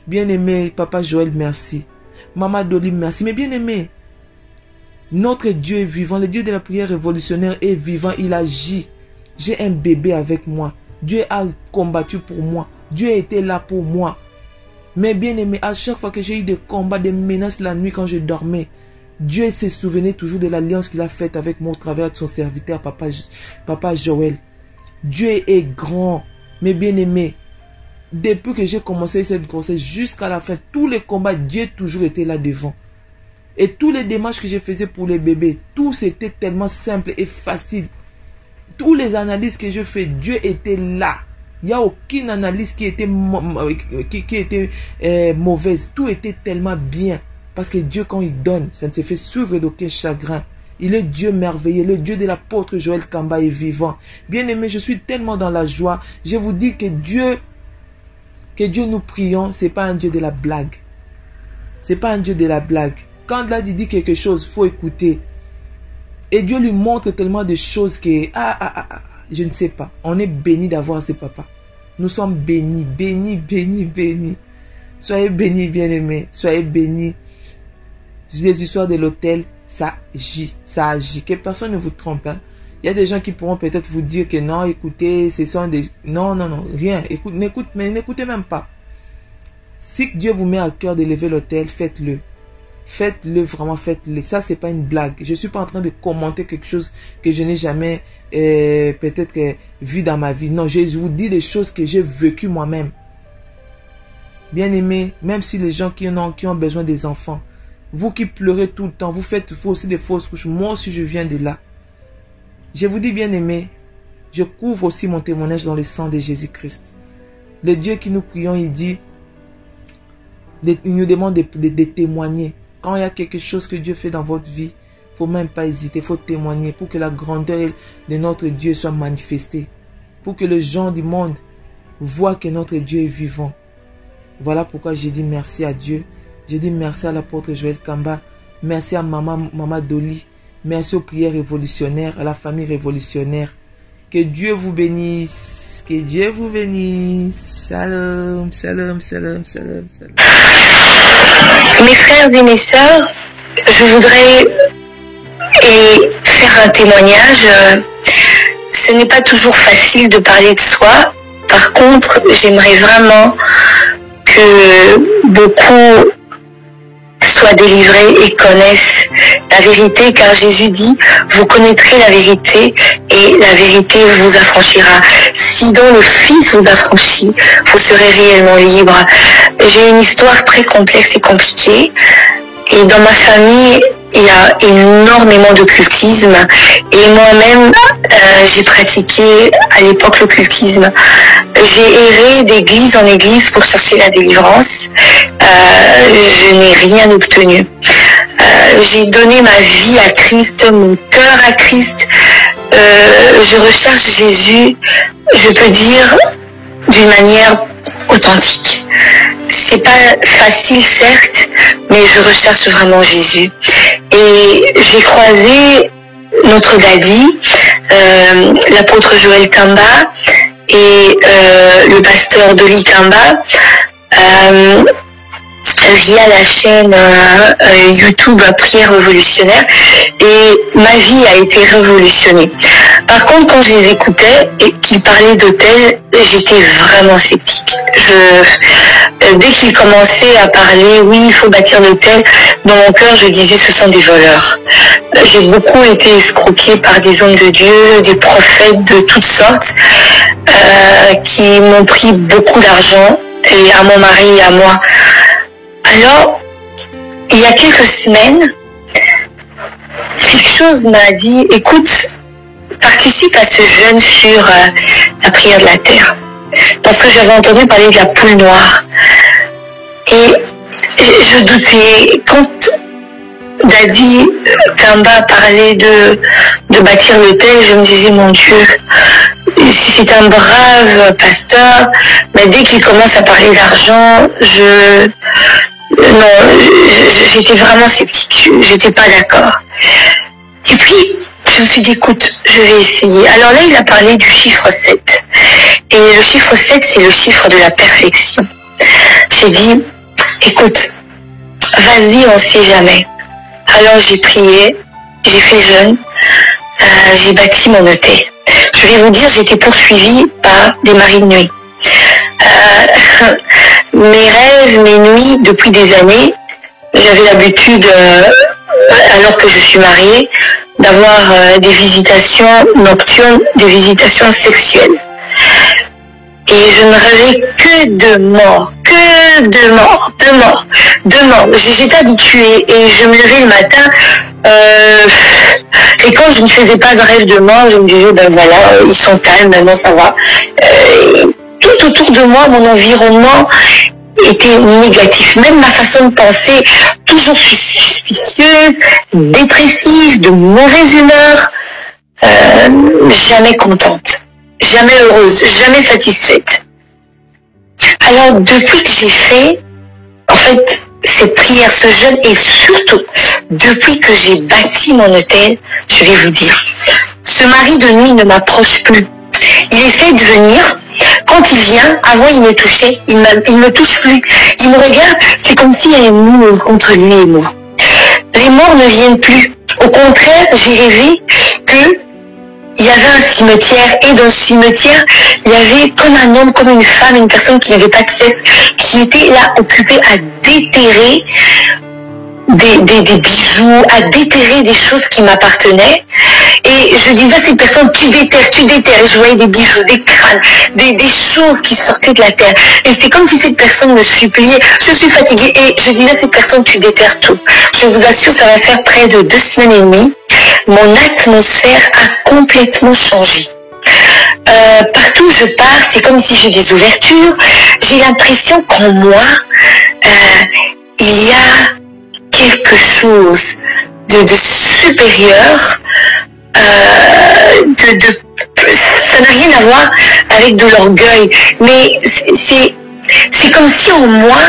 Bien-aimé, papa Joël, merci. Maman Dolly, merci. Mais bien-aimé, notre Dieu est vivant, le Dieu de la prière révolutionnaire est vivant, il agit. J'ai un bébé avec moi. Dieu a combattu pour moi. Dieu était là pour moi. Mais bien aimé, à chaque fois que j'ai eu des combats, des menaces la nuit quand je dormais, Dieu se souvenait toujours de l'alliance qu'il a faite avec moi au travers de son serviteur, Papa Joël. Dieu est grand, mes bien-aimés. Depuis que j'ai commencé cette grossesse jusqu'à la fin, tous les combats, Dieu a toujours été là devant. Et tous les démarches que je faisais pour les bébés, tout c'était tellement simple et facile. Toutes les analyses que je fais, Dieu était là. Il n'y a aucune analyse qui était, mauvaise. Tout était tellement bien. Parce que Dieu, quand il donne, ça ne se fait suivre d'aucun chagrin. Il est Dieu merveilleux. Le Dieu de l'apôtre Joël Kamba est vivant. Bien aimé, je suis tellement dans la joie. Je vous dis que Dieu nous prions, ce n'est pas un Dieu de la blague. Ce n'est pas un Dieu de la blague. Quand là, il dit quelque chose, il faut écouter. Et Dieu lui montre tellement de choses que... je ne sais pas. On est bénis d'avoir ce papa. Nous sommes bénis, bénis, bénis, bénis. Soyez bénis, bien-aimés. Soyez bénis. Les histoires de l'hôtel, ça agit. Ça agit. Que personne ne vous trompe. Hein. Il y a des gens qui pourront peut-être vous dire que non, écoutez, ce sont des... Non, non, non, rien. N'écoutez même pas. Si Dieu vous met à cœur de lever l'hôtel, faites-le. Faites-le, vraiment faites-le. Ça, c'est pas une blague. Je suis pas en train de commenter quelque chose que je n'ai jamais peut-être vu dans ma vie. Non, je vous dis des choses que j'ai vécues moi-même. Bien aimé, même si les gens qui ont besoin des enfants, vous qui pleurez tout le temps, vous faites aussi des fausses couches. Moi aussi, je viens de là. Je vous dis, bien aimé, je couvre aussi mon témoignage dans le sang de Jésus-Christ. Le Dieu qui nous prions, il dit, il nous demande de témoigner. Quand il y a quelque chose que Dieu fait dans votre vie, il ne faut même pas hésiter, il faut témoigner pour que la grandeur de notre Dieu soit manifestée. Pour que les gens du monde voient que notre Dieu est vivant. Voilà pourquoi j'ai dit merci à Dieu. J'ai dit merci à l'apôtre Joël Kamba. Merci à Maman Dolly. Merci aux prières révolutionnaires, à la famille révolutionnaire. Que Dieu vous bénisse. Que Dieu vous bénisse. Shalom, shalom, shalom, shalom, shalom. Mes frères et mes sœurs, je voudrais faire un témoignage. Ce n'est pas toujours facile de parler de soi. Par contre, j'aimerais vraiment que beaucoup soient délivrés et connaissent la vérité, car Jésus dit, vous connaîtrez la vérité et la vérité vous affranchira. Si donc le Fils vous affranchit, vous serez réellement libre. J'ai une histoire très complexe et compliquée, et dans ma famille, il y a énormément d'occultisme, et moi-même, j'ai pratiqué à l'époque l'occultisme. J'ai erré d'église en église pour chercher la délivrance. Je n'ai rien obtenu. J'ai donné ma vie à Christ, mon cœur à Christ. Je recherche Jésus, je peux dire, d'une manière authentique. C'est pas facile, certes, mais je recherche vraiment Jésus. Et j'ai croisé notre daddy, l'apôtre Joël Kamba et le pasteur Dolly Kamba, via la chaîne YouTube Prière révolutionnaire, et ma vie a été révolutionnée. Par contre, quand je les écoutais et qu'ils parlaient d'hôtel, j'étais vraiment sceptique. Dès qu'ils commençaient à parler, oui, il faut bâtir l'hôtel, dans mon cœur, je disais, ce sont des voleurs. J'ai beaucoup été escroquée par des hommes de Dieu, des prophètes de toutes sortes, qui m'ont pris beaucoup d'argent, et à mon mari et à moi. Alors, il y a quelques semaines, quelque chose m'a dit, écoute, participe à ce jeûne sur la prière de la terre. Parce que j'avais entendu parler de la poule noire. Et je doutais, quand Daddy Kamba parlait de bâtir l'hôtel, je me disais, mon Dieu, c'est un brave pasteur, mais dès qu'il commence à parler d'argent, j'étais vraiment sceptique, j'étais pas d'accord. Et puis, je me suis dit, écoute, je vais essayer. Alors là, il a parlé du chiffre 7. Et le chiffre 7, c'est le chiffre de la perfection. J'ai dit, écoute, vas-y, on sait jamais. Alors j'ai prié, j'ai fait jeûne, j'ai bâti mon hôtel. Je vais vous dire, j'ai été poursuivie par des maris de nuit. Mes rêves, mes nuits, depuis des années, j'avais l'habitude alors que je suis mariée, d'avoir des visitations nocturnes, des visitations sexuelles. Et je ne rêvais que de mort, de mort. J'étais habituée et je me levais le matin et quand je ne faisais pas de rêve de mort, je me disais, ben voilà, ils sont calmes, maintenant ça va. Tout autour de moi, mon environnement était négatif. Même ma façon de penser, toujours suspicieuse, dépressive, de mauvaise humeur, jamais contente. Jamais heureuse, jamais satisfaite. Alors, depuis que j'ai fait, en fait, cette prière, ce jeûne, et surtout, depuis que j'ai bâti mon hôtel, je vais vous dire, ce mari de nuit ne m'approche plus. Il essaie de venir. Quand il vient, avant il me touchait, il me touche plus. Il me regarde, c'est comme s'il y a un mur entre lui et moi. Les morts ne viennent plus. Au contraire, j'ai rêvé que il y avait un cimetière et dans ce cimetière, il y avait comme un homme, comme une femme, une personne qui n'avait pas de sexe, qui était là occupée à déterrer des bijoux, à déterrer des choses qui m'appartenaient. Et je disais à cette personne, tu déterres. Et je voyais des bijoux, des crânes, des choses qui sortaient de la terre. Et c'est comme si cette personne me suppliait, je suis fatiguée. Et je disais à cette personne, tu déterres tout. Je vous assure, ça va faire près de 2 semaines et demie. Mon atmosphère a complètement changé. Partout où je pars, c'est comme si j'ai des ouvertures. J'ai l'impression qu'en moi, il y a quelque chose de supérieur, ça n'a rien à voir avec de l'orgueil, mais c'est comme si en moi,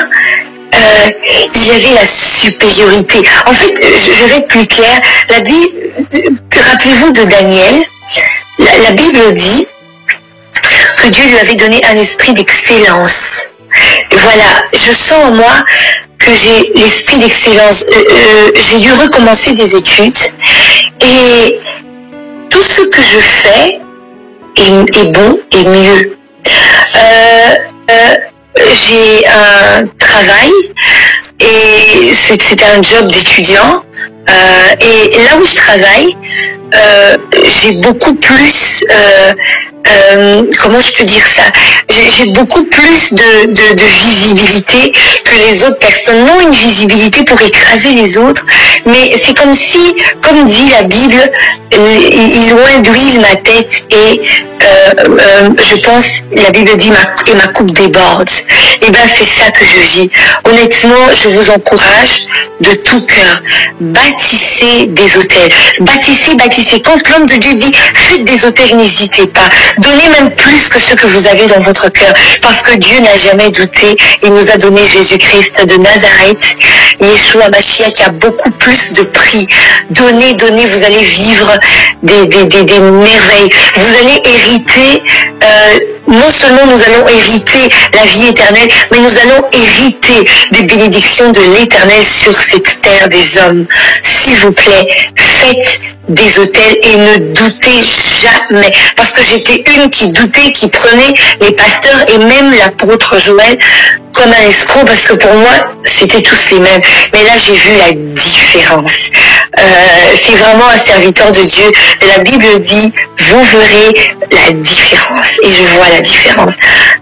il y avait la supériorité. En fait, je vais être plus clair, la Bible, rappelez-vous de Daniel, la Bible dit que Dieu lui avait donné un esprit d'excellence. Voilà, je sens en moi que j'ai l'esprit d'excellence. J'ai dû recommencer des études et tout ce que je fais est bon et mieux. J'ai un travail et c'était un job d'étudiant et là où je travaille, j'ai beaucoup plus comment je peux dire ça, j'ai beaucoup plus de visibilité que les autres personnes. Non une visibilité pour écraser les autres, mais c'est comme si, comme dit la Bible, il loin d'huile ma tête et je pense, la Bible dit ma coupe déborde. Et ben c'est ça que je vis. Honnêtement, je vous encourage de tout cœur, bâtissez des hôtels, bâtissez. Quand l'homme de Dieu dit faites des hôtels, n'hésitez pas. Donnez même plus que ce que vous avez dans votre cœur, parce que Dieu n'a jamais douté. Il nous a donné Jésus-Christ de Nazareth, Yeshua Mashiach, qui a beaucoup plus de prix. Donnez, vous allez vivre des merveilles. Vous allez hériter, non seulement nous allons hériter la vie éternelle, mais nous allons hériter des bénédictions de l'éternel sur cette terre des hommes. S'il vous plaît, faites des hôtels et ne doutez jamais, parce que j'étais une qui doutait, qui prenait les pasteurs et même l'apôtre Joël comme un escroc, parce que pour moi c'était tous les mêmes. Mais là j'ai vu la différence. C'est vraiment un serviteur de Dieu. Et la Bible dit vous verrez la différence, et je vois la différence.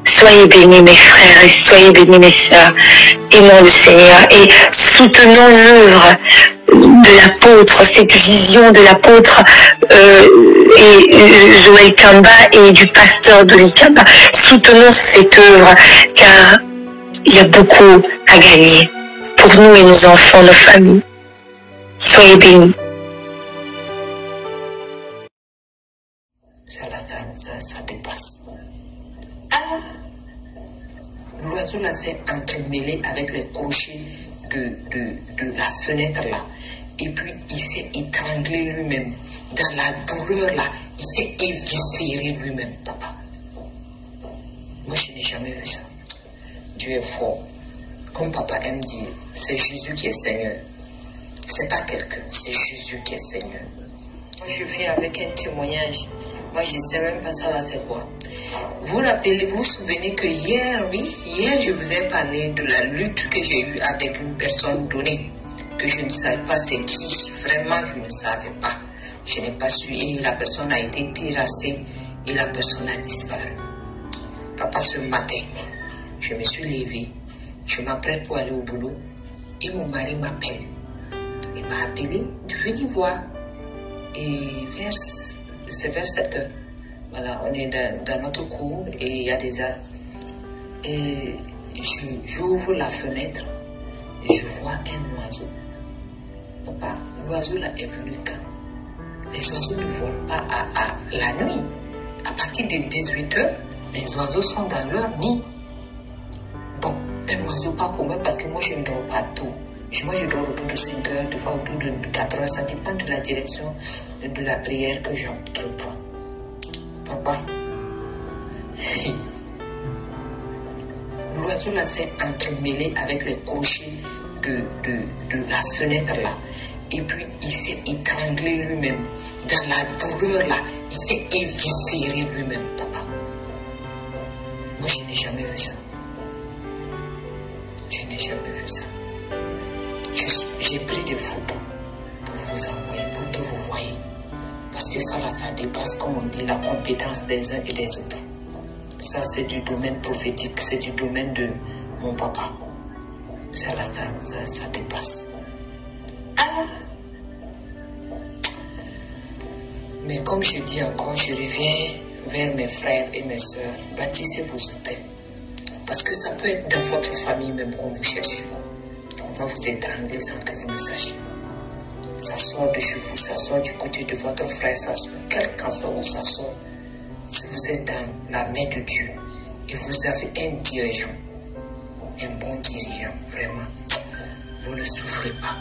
Soyez bénis mes frères et soyez bénis mes sœurs, aimons le Seigneur et soutenons l'œuvre de l'apôtre, cette vision de l'apôtre et Joël Kamba et du pasteur de l'Ikamba. Soutenons cette œuvre car il y a beaucoup à gagner pour nous et nos enfants, nos familles. Soyez bénis. Ça dépasse. L'oiseau là s'est entremêlé avec les crochets de la fenêtre là. Et puis il s'est étranglé lui-même. Dans la douleur là, il s'est éviscéré lui-même, papa. Moi je n'ai jamais vu ça. Dieu est fort. Comme papa aime dire, c'est Jésus qui est Seigneur. C'est pas quelqu'un, c'est Jésus qui est Seigneur. Moi je viens avec un témoignage. Moi je ne sais même pas ça là c'est quoi. Vous vous souvenez que hier je vous ai parlé de la lutte que j'ai eue avec une personne donnée. que je ne savais pas c'est qui. Vraiment, je ne savais pas. Je n'ai pas su et la personne a été terrassée et la personne a disparu. Papa, ce matin, je me suis levée, je m'apprête pour aller au boulot et mon mari m'appelle. Il m'a appelé, je venir voir. Et c'est vers 7 heures. Voilà, on est dans notre cour et il y a des arbres. Et j'ouvre la fenêtre et je vois un oiseau. Papa, l'oiseau là est venu quand? Les oiseaux ne volent pas à la nuit. À partir de 18 heures, les oiseaux sont dans leur nid. Bon, un oiseau pas pour moi parce que moi je ne dors pas tôt. Moi je dors autour de 5 heures, des fois autour de 4 heures. Ça dépend de la direction de la prière que j'entreprends. Papa, l'oiseau là s'est entremêlé avec les crochets de la fenêtre là. Et puis il s'est étranglé lui-même. Dans la douleur là, il s'est éviscéré lui-même, papa. Moi je n'ai jamais vu ça. Je n'ai jamais vu ça. J'ai pris des photos pour vous envoyer, pour que vous voyez. Parce que ça là, ça dépasse, comme on dit, la compétence des uns et des autres. Ça c'est du domaine prophétique, c'est du domaine de mon papa. Ça là, ça dépasse. Ah! Mais comme je dis encore, je reviens vers mes frères et mes soeurs. Bâtissez vos hôtels. Parce que ça peut être dans votre famille même qu'on vous cherche. On va vous étrangler sans que vous ne sachiez. Ça sort de chez vous, ça sort du côté de votre frère, ça sort, quel qu'en soit où ça sort. Si vous êtes dans la main de Dieu et vous avez un dirigeant, un bon dirigeant, vraiment, vous ne souffrez pas.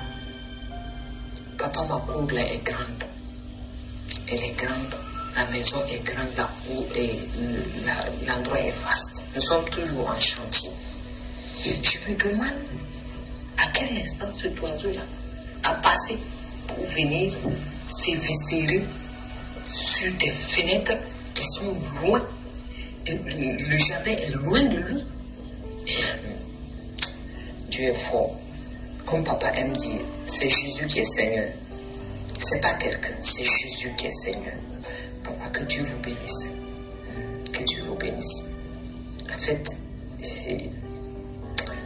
Papa, ma cour là est grande. Elle est grande, la maison est grande, la cour et l'endroit est vaste. Nous sommes toujours en chantier. Je me demande à quel instant cet oiseau-là a passé pour venir s'éviscérer sur des fenêtres qui sont loin. Et le jardin est loin de lui. Dieu est fort. Comme papa aime dire, c'est Jésus qui est Seigneur. C'est pas quelqu'un, c'est Jésus qui est Seigneur. Papa, que Dieu vous bénisse. Que Dieu vous bénisse. En fait,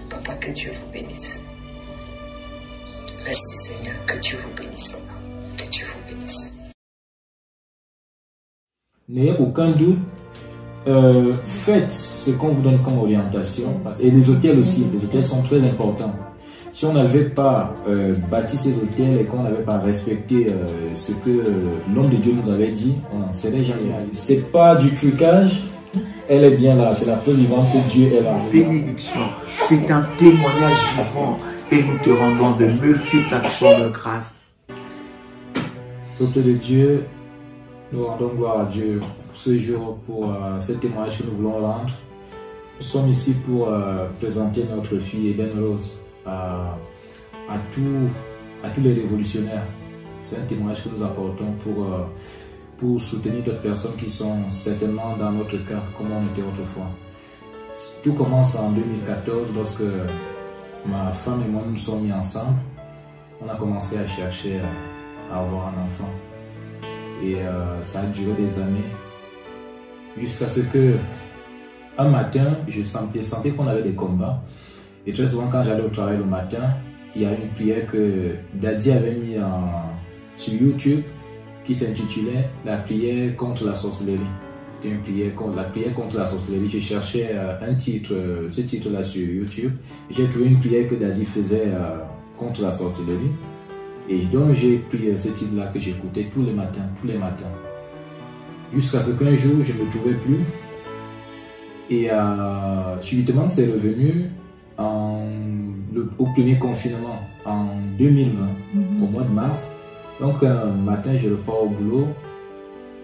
papa, que Dieu vous bénisse. Merci Seigneur, que Dieu vous bénisse, papa. Que Dieu vous bénisse. N'ayez aucun doute. Faites ce qu'on vous donne comme orientation. Et les hôtels aussi, les hôtels sont très importants. Si on n'avait pas bâti ces hôtels et qu'on n'avait pas respecté ce que l'homme de Dieu nous avait dit, on n'en serait jamais allé. C'est pas du trucage, elle est bien là, c'est la preuve vivante que Dieu est là. Bénédiction, c'est un témoignage vivant et nous te rendons de multiples actions de grâce. Peuple de Dieu, nous rendons gloire à Dieu pour ce jour, pour ce témoignage que nous voulons rendre. Nous sommes ici pour présenter notre fille Eden Rose à tous les révolutionnaires. C'est un témoignage que nous apportons pour soutenir d'autres personnes qui sont certainement dans notre cas, comme on était autrefois. Tout commence en 2014 lorsque ma femme et moi nous sommes mis ensemble. On a commencé à chercher à avoir un enfant. Et ça a duré des années. Jusqu'à ce que un matin, je sentais qu'on avait des combats. Et très souvent, quand j'allais au travail le matin, il y a une prière que Daddy avait mis sur YouTube qui s'intitulait La prière contre la sorcellerie. C'était une prière la prière contre la sorcellerie. J'ai cherché un titre, ce titre-là sur YouTube. J'ai trouvé une prière que Daddy faisait contre la sorcellerie. Et donc j'ai pris ce titre-là que j'écoutais tous les matins. Jusqu'à ce qu'un jour, je ne me trouvais plus. Et subitement, c'est revenu au premier confinement en 2020, au mois de mars. Donc un matin, je repars au boulot.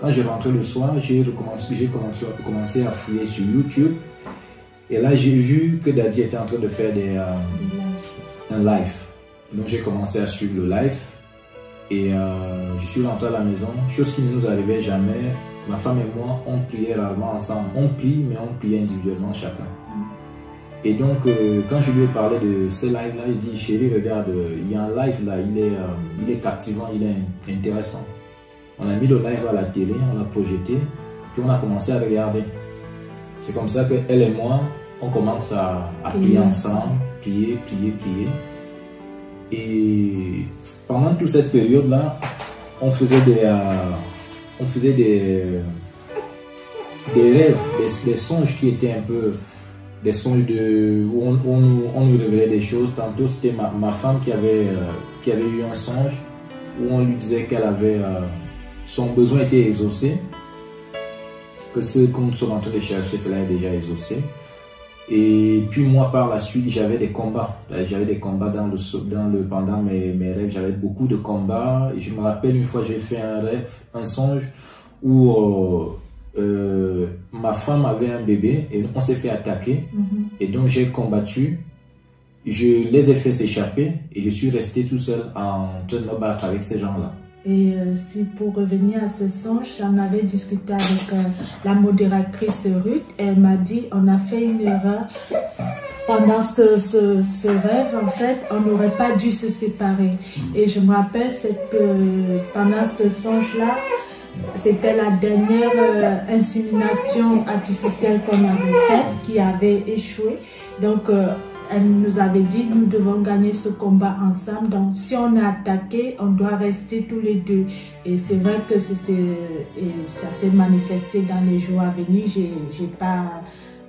Quand je rentrais le soir, j'ai commencé à fouiller sur YouTube. Et là, j'ai vu que Daddy était en train de faire un live. Donc j'ai commencé à suivre le live. Et je suis rentré à la maison, chose qui ne nous arrivait jamais. Ma femme et moi, on priait rarement ensemble. On prie, mais on priait individuellement chacun. Et donc, quand je lui ai parlé de ce live-là, il dit, chérie, regarde, il y a un live là, il est captivant, il est intéressant. On a mis le live à la télé, on l'a projeté, puis on a commencé à regarder. C'est comme ça qu'elle et moi, on commence à prier ensemble, prier. Et pendant toute cette période-là, on faisait des rêves, des songes qui étaient un peu des songes où on nous révélait des choses. Tantôt c'était ma femme qui avait eu un songe où on lui disait qu'elle avait son besoin était exaucé, que ce qu'on nous sommes en train de chercher, cela est déjà exaucé. Et puis moi par la suite j'avais des combats, pendant mes rêves, j'avais beaucoup de combats. Et je me rappelle une fois j'ai fait un songe où ma femme avait un bébé et on s'est fait attaquer. Et donc j'ai combattu, je les ai fait s'échapper et je suis resté tout seul en train de me battre avec ces gens-là. Et si pour revenir à ce songe, j'en avais discuté avec la modératrice Ruth. Elle m'a dit on a fait une erreur pendant ce rêve. En fait, on n'aurait pas dû se séparer. Et je me rappelle pendant ce songe-là, c'était la dernière insémination artificielle qu'on avait faite qui avait échoué. Donc elle nous avait dit nous devons gagner ce combat ensemble. Donc si on est attaqué, on doit rester tous les deux. Et c'est vrai que ça s'est manifesté dans les jours à venir.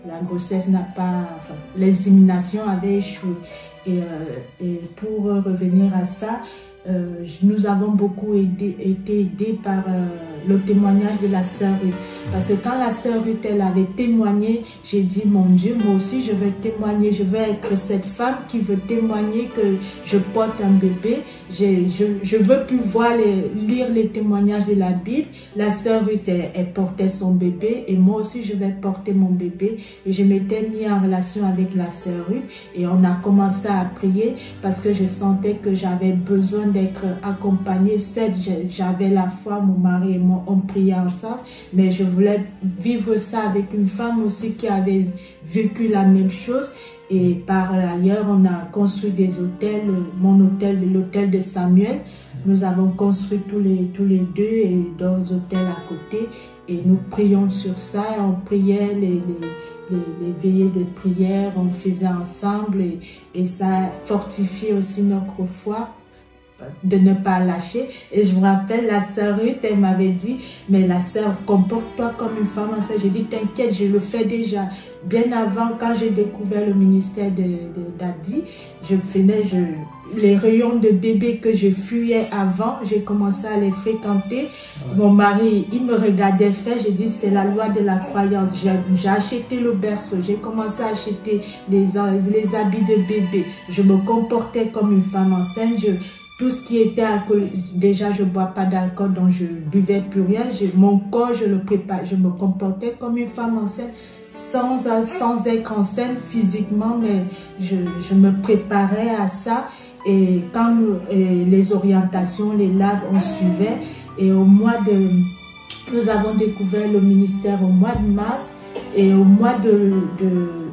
La grossesse n'a pas, enfin, l'insémination avait échoué. Et pour revenir à ça, nous avons beaucoup été aidés par le témoignage de la sœur Ruth. Parce que quand la sœur Ruth, elle avait témoigné, j'ai dit, mon Dieu, moi aussi je vais témoigner, je vais être cette femme qui veut témoigner que je porte un bébé. Je veux plus lire les témoignages de la Bible. La sœur Ruth, elle portait son bébé et moi aussi je vais porter mon bébé. Et je m'étais mis en relation avec la sœur Ruth et on a commencé à prier parce que je sentais que j'avais besoin d'être accompagnée. Certes, j'avais la foi, mon mari et moi, on priait ensemble, mais je voulais vivre ça avec une femme aussi qui avait vécu la même chose. Et par ailleurs, on a construit des hôtels, mon hôtel, l'hôtel de Samuel. Nous avons construit tous les deux et d'autres hôtels à côté. Et nous prions sur ça, on priait les veillées de prière, on faisait ensemble et ça fortifiait aussi notre foi de ne pas lâcher. Et je me rappelle, la sœur Ruth, elle m'avait dit, mais la sœur, comporte-toi comme une femme enceinte. J'ai dit, t'inquiète, je le fais déjà. Bien avant, quand j'ai découvert le ministère d'Adi, les rayons de bébé que je fuyais avant, j'ai commencé à les fréquenter. Mon mari, il me regardait faire, j'ai dit, c'est la loi de la croyance. J'ai acheté le berceau, j'ai commencé à acheter les habits de bébé. Je me comportais comme une femme enceinte. Tout ce qui était alcool, déjà je ne bois pas d'alcool, donc je ne buvais plus rien. Mon corps, je le prépare, je me comportais comme une femme enceinte, sans être enceinte physiquement, mais je me préparais à ça. Et quand les orientations, les lives, on suivait. Et nous avons découvert le ministère au mois de mars. Et au mois de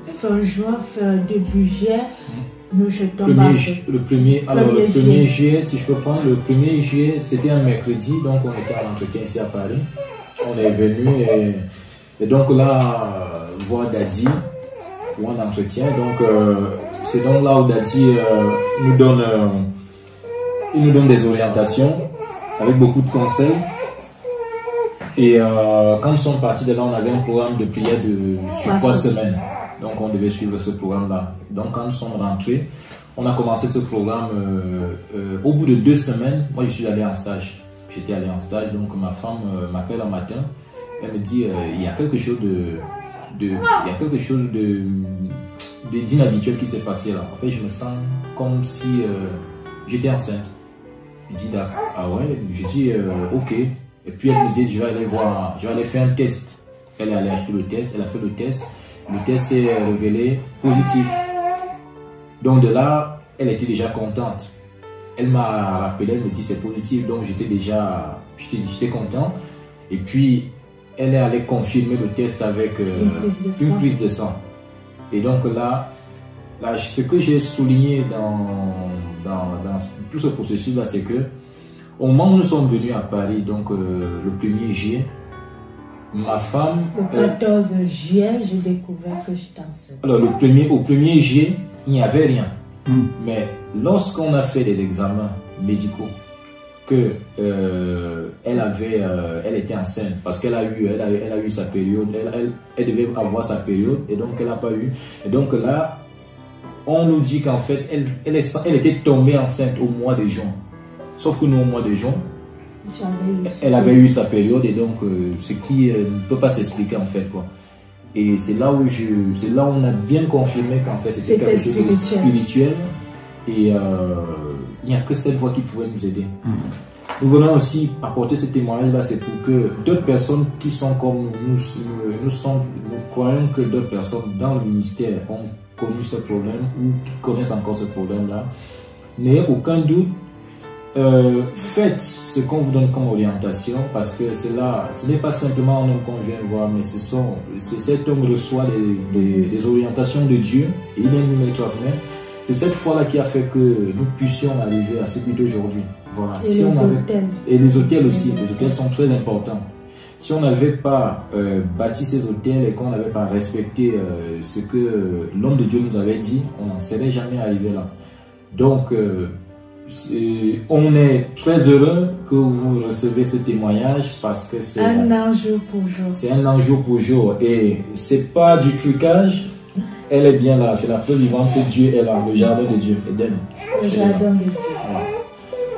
fin juin, début juillet, nous jetons le 1er juillet, si je peux prendre, le 1er juillet, c'était un mercredi, donc on était en entretien ici à Paris. On est venu et donc là, voir Dadi pour un entretien. Donc c'est donc là où Dadi nous donne des orientations avec beaucoup de conseils. Et quand nous sommes partis de là, on avait un programme de prière sur 3 semaines. Donc on devait suivre ce programme-là. Donc quand nous sommes rentrés, on a commencé ce programme. Au bout de 2 semaines, moi je suis allé en stage. J'étais allé en stage, donc ma femme m'appelle un matin. Elle me dit, il y a quelque chose d'inhabituel qui s'est passé là. En fait, je me sens comme si j'étais enceinte. Je dis, d'accord. Ah ouais? Je dis, ok. Et puis elle me dit, je vais aller faire un test. Elle est allée acheter le test, elle a fait le test. Le test s'est révélé positif. Donc de là, elle était déjà contente. Elle m'a rappelé, elle me dit c'est positif, donc j'étais content. Et puis elle est allée confirmer le test avec une prise de sang. Et donc là, là, ce que j'ai souligné dans tout ce processus-là, c'est que au moment où nous sommes venus à Paris, donc le 1er juillet, ma femme... Le 14 juillet, j'ai découvert que j'étais enceinte. Alors, au 1er juillet, il n'y avait rien. Mais lorsqu'on a fait des examens médicaux, que elle était enceinte parce qu'elle a eu sa période, elle devait avoir sa période et donc elle n'a pas eu. Et donc là, on nous dit qu'en fait, elle était tombée enceinte au mois de juin. Sauf que nous, au mois de juin, elle avait eu sa période et donc ce qui ne peut pas s'expliquer en fait quoi. Et c'est là où on a bien confirmé qu'en fait c'était quelque chose de spirituel et il n'y a que cette voix qui pouvait nous aider. Nous venons aussi apporter ce témoignage là, c'est pour que d'autres personnes qui sont comme nous croyons que d'autres personnes dans le ministère ont connu ce problème ou qui connaissent encore ce problème là. N'ayez aucun doute. Faites ce qu'on vous donne comme orientation parce que ce n'est pas simplement un homme qu'on vient voir, mais cet homme reçoit des orientations de Dieu et il vient nous les transmettre. C'est cette foi-là qui a fait que nous puissions arriver à ce but d'aujourd'hui. Voilà. Et les hôtels aussi, les hôtels sont très importants. Si on n'avait pas bâti ces hôtels et qu'on n'avait pas respecté ce que l'homme de Dieu nous avait dit, on n'en serait jamais arrivé là. Donc, on est très heureux que vous recevez ce témoignage parce que c'est un an jour pour jour. C'est un an jour pour jour et c'est pas du trucage. Elle est bien là, c'est la preuve vivante que Dieu est là, le jardin de Dieu, Éden. Le jardin de Dieu.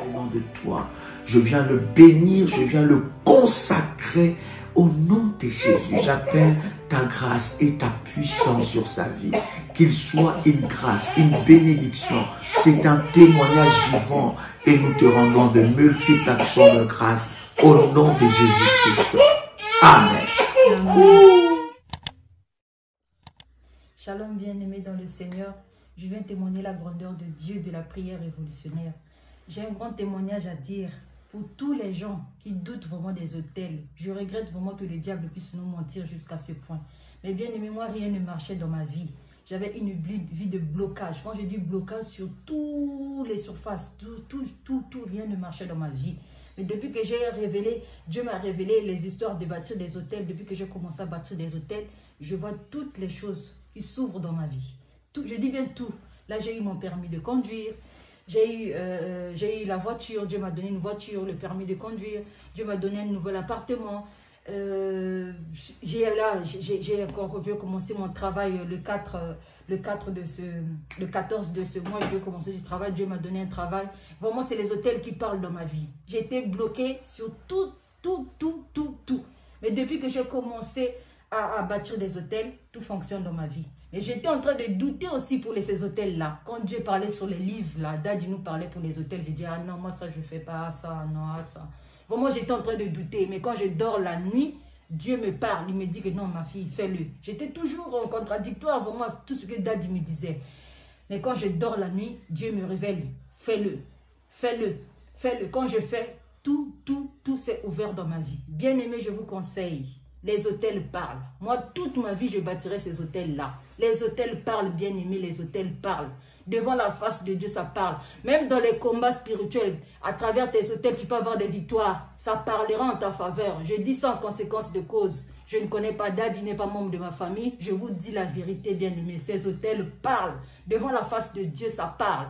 Au nom de toi, je viens le bénir, je viens le consacrer au nom de Jésus. J'appelle ta grâce et ta puissance sur sa vie. Qu'il soit une grâce, une bénédiction. C'est un témoignage vivant et nous te rendons de multiples actions de grâce au nom de Jésus-Christ. Amen. Shalom bien-aimé dans le Seigneur. Je viens témoigner la grandeur de Dieu de la prière révolutionnaire. J'ai un grand témoignage à dire pour tous les gens qui doutent vraiment des hôtels. Je regrette vraiment que le diable puisse nous mentir jusqu'à ce point. Mais bien aimé, moi, rien ne marchait dans ma vie. J'avais une vie de blocage. Quand je dis blocage, sur toutes les surfaces, rien ne marchait dans ma vie. Mais depuis que j'ai révélé, Dieu m'a révélé les histoires de bâtir des hôtels. Depuis que j'ai commencé à bâtir des hôtels, je vois toutes les choses qui s'ouvrent dans ma vie. Tout, je dis bien tout. Là, j'ai eu mon permis de conduire. J'ai eu la voiture. Dieu m'a donné une voiture, le permis de conduire. Dieu m'a donné un nouvel appartement. J'ai encore recommencé mon travail le 14 de ce mois. Je vais commencer du travail. Dieu m'a donné un travail. Vraiment, c'est les hôtels qui parlent dans ma vie. J'étais bloquée sur tout. Mais depuis que j'ai commencé à bâtir des hôtels, tout fonctionne dans ma vie. Et j'étais en train de douter aussi pour ces hôtels-là. Quand Dieu parlait sur les livres, là, Daddy nous parlait pour les hôtels, je dis, ah non, moi ça je ne fais pas, ça, non, ça. Vraiment, j'étais en train de douter. Mais quand je dors la nuit, Dieu me parle, il me dit que non, ma fille, fais-le. J'étais toujours en contradictoire, vraiment, tout ce que Daddy me disait. Mais quand je dors la nuit, Dieu me révèle, fais-le, fais-le, fais-le. Quand je fais, tout s'est ouvert dans ma vie. Bien aimé, je vous conseille. Les hôtels parlent. Moi, toute ma vie, je bâtirai ces hôtels-là. Les hôtels parlent, bien aimé, les hôtels parlent. Devant la face de Dieu, ça parle. Même dans les combats spirituels, à travers tes hôtels, tu peux avoir des victoires. Ça parlera en ta faveur. Je dis ça en conséquence de cause. Je ne connais pas Daddy, n'est pas membre de ma famille. Je vous dis la vérité, bien aimé. Ces hôtels parlent. Devant la face de Dieu, ça parle.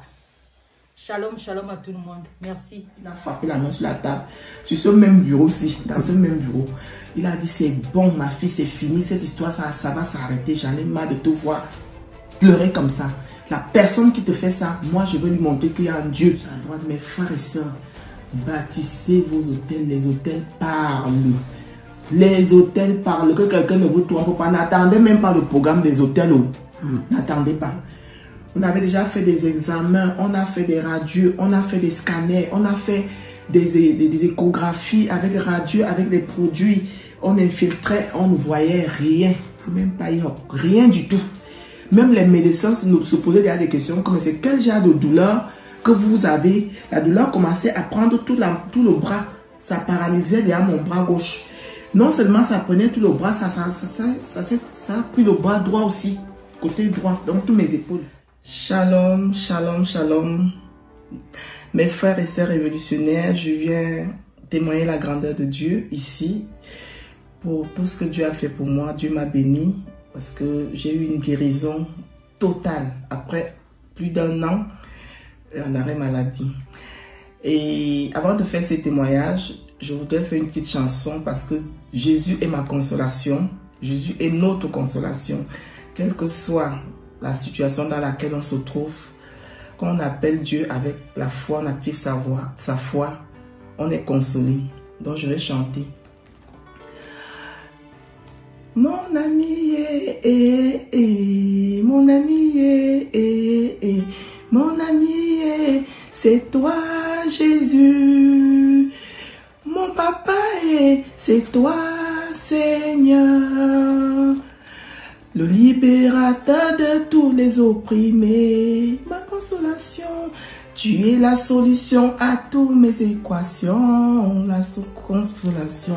Shalom, shalom à tout le monde. Merci. Il a frappé la main sur la table. Sur ce même bureau aussi, dans ce même bureau. Il a dit, c'est bon ma fille, c'est fini. Cette histoire, ça va s'arrêter. J'en ai marre de te voir pleurer comme ça. La personne qui te fait ça, moi je veux lui montrer qu'il y a un Dieu. À droite, mes frères et sœurs, bâtissez vos hôtels. Les hôtels parlent. Les hôtels parlent. Que quelqu'un ne vous trompe pas. N'attendez même pas le programme des hôtels. N'attendez pas. On avait déjà fait des examens, on a fait des radios, on a fait des scanners, on a fait des échographies avec radio, avec des produits. On infiltrait, on ne voyait rien. Il ne faut même pas y avoir rien du tout. Même les médecins se posaient déjà des questions comme c'est quel genre de douleur que vous avez. La douleur commençait à prendre tout le bras. Ça paralysait déjà mon bras gauche. Non seulement ça prenait tout le bras, ça a pris le bras droit aussi, côté droit, donc tous mes épaules. Shalom, shalom, shalom. Mes frères et sœurs révolutionnaires, je viens témoigner la grandeur de Dieu ici. Pour tout ce que Dieu a fait pour moi, Dieu m'a béni parce que j'ai eu une guérison totale après plus d'1 an en arrêt maladie. Et avant de faire ces témoignages, je voudrais faire une petite chanson parce que Jésus est ma consolation. Jésus est notre consolation. Quelle que soit la situation dans laquelle on se trouve, quand on appelle Dieu avec la foi, on active sa foi, on est consolé. Donc je vais chanter. Mon ami, mon ami, mon ami, c'est toi Jésus. Mon papa, c'est toi Seigneur. Le libérateur de tous les opprimés, ma consolation, tu es la solution à toutes mes équations, la consolation.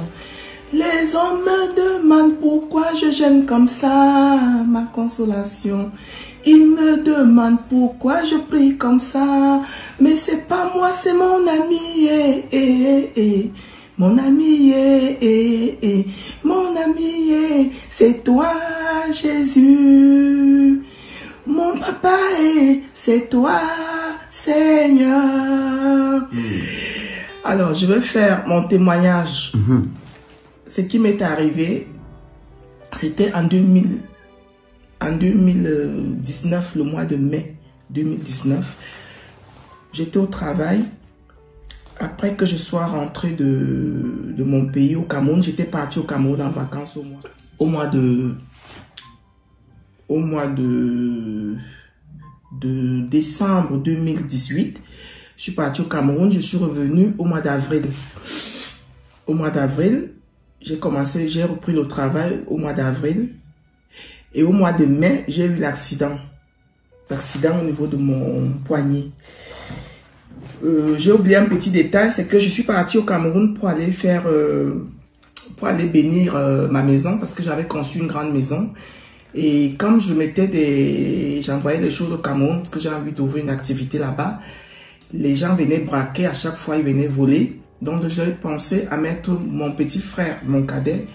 Les hommes me demandent pourquoi je gêne comme ça, ma consolation. Ils me demandent pourquoi je prie comme ça, mais c'est pas moi, c'est mon ami, mon ami, mon ami, c'est toi Jésus. Mon papa, c'est toi Seigneur. Alors, je vais faire mon témoignage. Ce qui m'est arrivé, c'était en 2019, le mois de mai 2019. J'étais au travail. Après que je sois rentré de mon pays au Cameroun, j'étais parti au Cameroun en vacances au mois de décembre 2018. Je suis parti au Cameroun, je suis revenu au mois d'avril. Au mois d'avril, j'ai repris le travail au mois d'avril. Et au mois de mai, j'ai eu l'accident. L'accident au niveau de mon poignet. J'ai oublié un petit détail, c'est que je suis partie au Cameroun pour aller bénir ma maison parce que j'avais conçu une grande maison. Et comme j'envoyais des choses au Cameroun parce que j'ai envie d'ouvrir une activité là-bas, les gens venaient braquer, à chaque fois ils venaient voler. Donc j'ai pensé à mettre mon petit frère, mon cadet,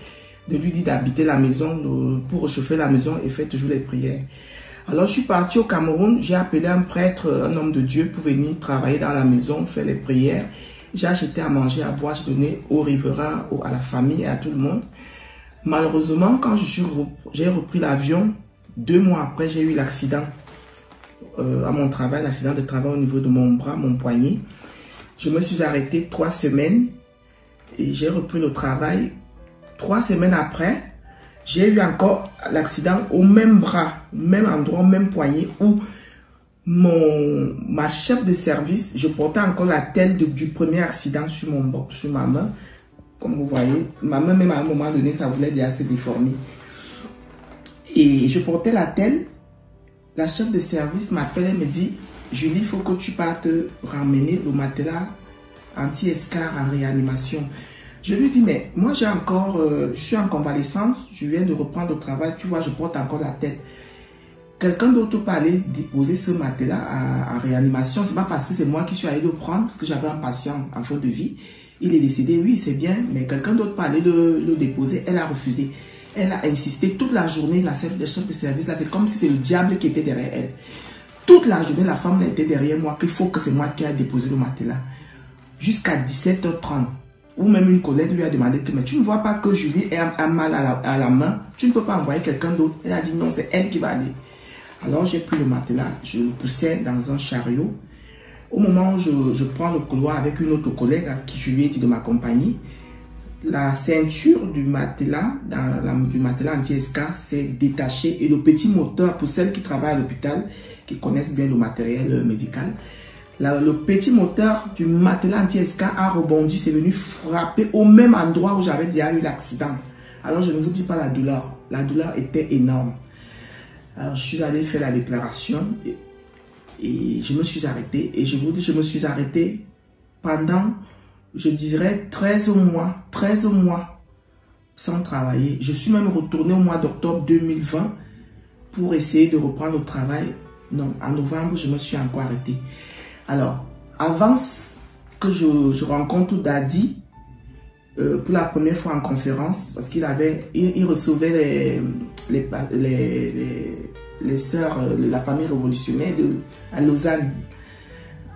de lui dire d'habiter la maison pour réchauffer la maison et faire toujours les prières. Alors je suis partie au Cameroun, j'ai appelé un prêtre, un homme de Dieu pour venir travailler dans la maison, faire les prières. J'ai acheté à manger, à boire, j'ai donné aux riverains, à la famille et à tout le monde. Malheureusement, quand j'ai repris l'avion, 2 mois après, j'ai eu l'accident à mon travail, l'accident de travail au niveau de mon bras, mon poignet. Je me suis arrêté 3 semaines et j'ai repris le travail. 3 semaines après, j'ai eu encore l'accident au même bras, même endroit, même poignet où ma chef de service, je portais encore la telle du premier accident sur ma main. Comme vous voyez, ma main même à un moment donné, ça voulait déjà se déformer. Et je portais la telle. La chef de service m'appelle et me dit, Julie, il faut que tu partes ramener le matelas anti-escar en réanimation. Je lui dis, mais moi je suis en convalescence, je viens de reprendre le travail, tu vois, je porte encore la tête. Quelqu'un d'autre peut aller déposer ce matelas en réanimation. C'est pas parce que c'est moi qui suis allé le prendre, parce que j'avais un patient en fin de vie. Il est décédé, oui, c'est bien, mais quelqu'un d'autre peut aller le déposer. Elle a refusé. Elle a insisté toute la journée, la chef de service, là, c'est comme si c'est le diable qui était derrière elle. Toute la journée, la femme était derrière moi, qu'il faut que c'est moi qui ai déposé le matelas. Jusqu'à 17h30. Ou même une collègue lui a demandé, mais tu ne vois pas que Julie a mal à la main, tu ne peux pas envoyer quelqu'un d'autre. Elle a dit non, c'est elle qui va aller. Alors j'ai pris le matelas, je le poussais dans un chariot. Au moment où je prends le couloir avec une autre collègue à qui je lui ai dit de m'accompagner, la ceinture du matelas, du matelas anti-escar s'est détachée et le petit moteur, pour celles qui travaillent à l'hôpital, qui connaissent bien le matériel médical, le petit moteur du matelas anti-escar a rebondi, c'est venu frapper au même endroit où j'avais déjà eu l'accident. Alors je ne vous dis pas la douleur était énorme. Alors je suis allé faire la déclaration et je me suis arrêté. Et je vous dis, je me suis arrêté pendant, je dirais, 13 mois sans travailler. Je suis même retourné au mois d'octobre 2020 pour essayer de reprendre le travail. Non, en novembre, je me suis encore arrêtée. Alors, avant que je rencontre Daddy, pour la première fois en conférence, parce qu'il recevait les sœurs, la famille révolutionnaire à Lausanne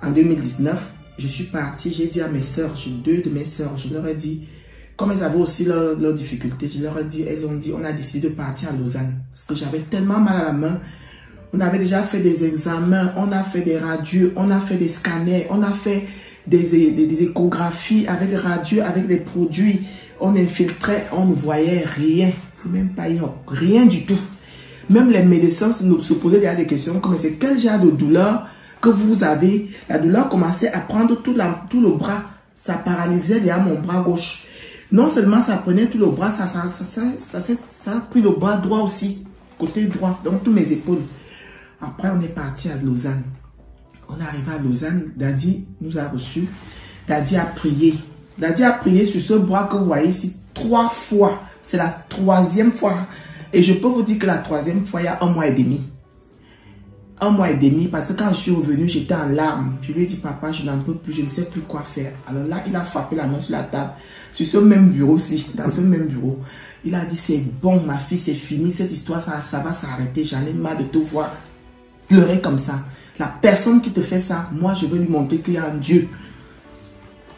en 2019. Je suis partie, j'ai dit à mes sœurs, deux de mes sœurs, je leur ai dit, comme elles avaient aussi leurs difficultés, je leur ai dit, elles ont dit, on a décidé de partir à Lausanne. Parce que j'avais tellement mal à la main. On avait déjà fait des examens, on a fait des radios, on a fait des scanners, on a fait des échographies avec radio, avec des produits. On infiltrait, on ne voyait rien. Il ne faut même pas y avoir rien du tout. Même les médecins se posaient déjà des questions comme c'est quel genre de douleur que vous avez. La douleur commençait à prendre tout le bras. Ça paralysait déjà mon bras gauche. Non seulement ça prenait tout le bras, ça a pris le bras droit aussi, côté droit, donc tous mes épaules. Après, on est parti à Lausanne. On est arrivé à Lausanne, Daddy nous a reçus. Daddy a prié. Daddy a prié sur ce bras que vous voyez ici 3 fois. C'est la 3e fois. Et je peux vous dire que la 3e fois, il y a 1 mois et demi. 1 mois et demi, parce que quand je suis revenue, j'étais en larmes. Je lui ai dit, papa, je n'en peux plus, je ne sais plus quoi faire. Alors là, il a frappé la main sur la table, sur ce même bureau-ci, dans ce même bureau. Il a dit, c'est bon, ma fille, c'est fini, cette histoire, ça va s'arrêter. J'en ai marre de te voir pleurer comme ça. La personne qui te fait ça, moi, je vais lui montrer qu'il y a un Dieu.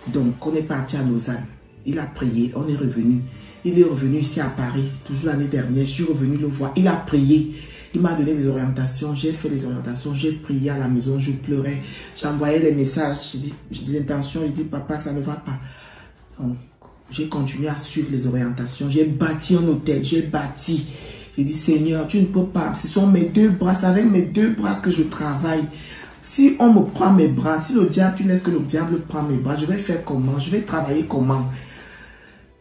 Donc, on est parti à Lausanne. Il a prié, on est revenu. Il est revenu ici à Paris, toujours l'année dernière. Je suis revenu le voir. Il a prié. Il m'a donné des orientations. J'ai fait des orientations. J'ai prié à la maison. Je pleurais. J'envoyais des messages. J'ai des intentions. Je dis, papa, ça ne va pas. Donc, j'ai continué à suivre les orientations. J'ai bâti un hôtel. J'ai bâti. J'ai dit, Seigneur, tu ne peux pas. Ce sont mes 2 bras. C'est avec mes 2 bras que je travaille. Si on me prend mes bras, si le diable, tu laisses que le diable prend mes bras, je vais faire comment? Je vais travailler comment?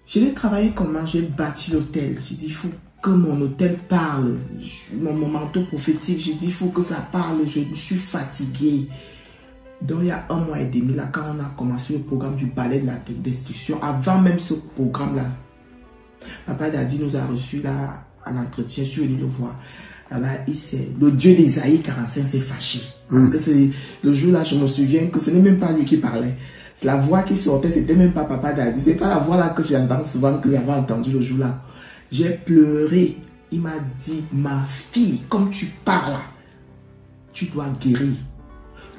Je vais travailler comment? J'ai bâti l'hôtel. J'ai dit, il faut que mon hôtel parle. Mon manteau prophétique, j'ai dit, il faut que ça parle. Je suis fatiguée. Donc, il y a 1 mois et demi, là, quand on a commencé le programme du ballet de la destruction, avant même ce programme-là, Papa Daddy nous a reçus là, à l'entretien, je suis venu le voir. Alors, le Dieu d'Ésaïe 45 s'est fâché. Parce que c'est le jour-là, je me souviens que ce n'est même pas lui qui parlait. La voix qui sortait, c'était même pas Papa Daddy. C'est pas la voix là que j'entends souvent, que j'avais entendu le jour-là. J'ai pleuré. Il m'a dit, ma fille, comme tu parles, tu dois guérir.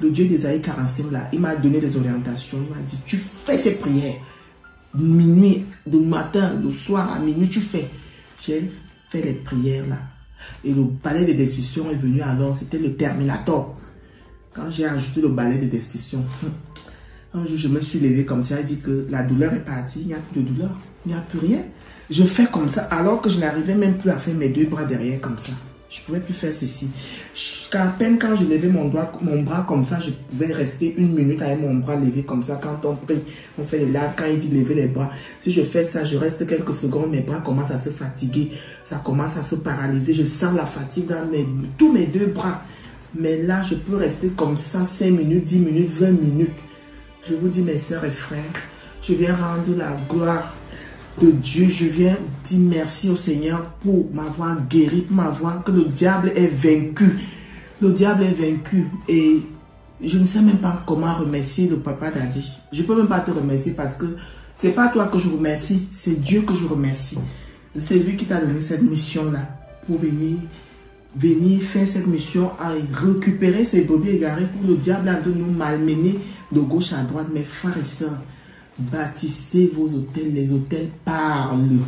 Le Dieu d'Ésaïe 45 là, il m'a donné des orientations. Il m'a dit, tu fais ces prières. Minuit, le matin, le soir, à minuit, tu fais. J'ai fait les prières là. Et le balai de destruction est venu alors, c'était le Terminator. Quand j'ai ajouté le balai de destruction, un jour je me suis levé comme ça, j'ai dit que la douleur est partie, il n'y a plus de douleur, il n'y a plus rien. Je fais comme ça alors que je n'arrivais même plus à faire mes 2 bras derrière comme ça. Je ne pouvais plus faire ceci. À peine quand je levais mon bras comme ça, je pouvais rester 1 minute avec mon bras levé comme ça. Quand on prie, on fait les larmes. Quand il dit lever les bras, si je fais ça, je reste quelques secondes, mes bras commencent à se fatiguer. Ça commence à se paralyser. Je sens la fatigue dans tous mes 2 bras. Mais là, je peux rester comme ça 5 minutes, 10 minutes, 20 minutes. Je vous dis, mes soeurs et frères, je viens rendre la gloire de Dieu. Je viens dire merci au Seigneur pour m'avoir guéri, pour m'avoir que le diable est vaincu. Le diable est vaincu et je ne sais même pas comment remercier le Papa Daddy. Je ne peux même pas te remercier parce que c'est pas toi que je remercie, c'est Dieu que je remercie. C'est lui qui t'a donné cette mission-là pour venir faire cette mission à récupérer ces brebis égarés pour le diable de nous malmener de gauche à droite. Mes frères et sœurs, bâtissez vos hôtels, les hôtels parlent.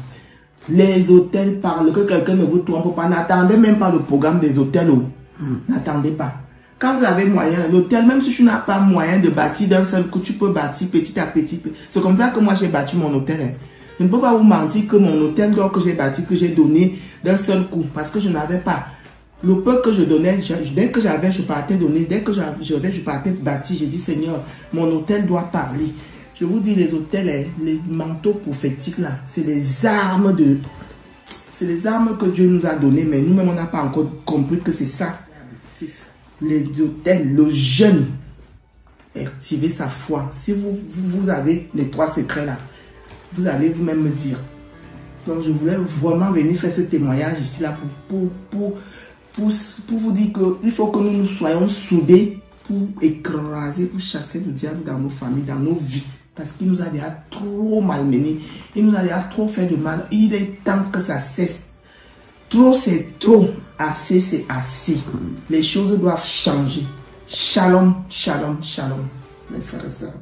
Les hôtels parlent, que quelqu'un ne vous trompe pas. N'attendez même pas le programme des hôtels. N'attendez pas. Quand vous avez moyen, l'hôtel, même si tu n'as pas moyen de bâtir d'un seul coup, tu peux bâtir petit à petit. C'est comme ça que moi j'ai bâti mon hôtel. Je ne peux pas vous mentir que mon hôtel que j'ai bâti, que j'ai donné d'un seul coup, parce que je n'avais pas. Le peu que je donnais, dès que j'avais, je partais donner. Dès que j'avais, je partais bâtir. J'ai dit, Seigneur, mon hôtel doit parler. Je vous dis, les hôtels, les manteaux prophétiques là, c'est les armes que Dieu nous a données, mais nous-mêmes, on n'a pas encore compris que c'est ça. Les hôtels, le jeûne, activer sa foi. Si vous avez les 3 secrets là, vous allez vous-même me dire. Donc, je voulais vraiment venir faire ce témoignage ici là pour pour vous dire qu'il faut que nous soyons soudés pour écraser, pour chasser le diable dans nos familles, dans nos vies. Parce qu'il nous a déjà trop malmenés. Il nous a déjà trop fait de mal. Il est temps que ça cesse. Trop, c'est trop. Assez, c'est assez. Les choses doivent changer. Shalom, shalom, shalom. Mes frères et sœurs.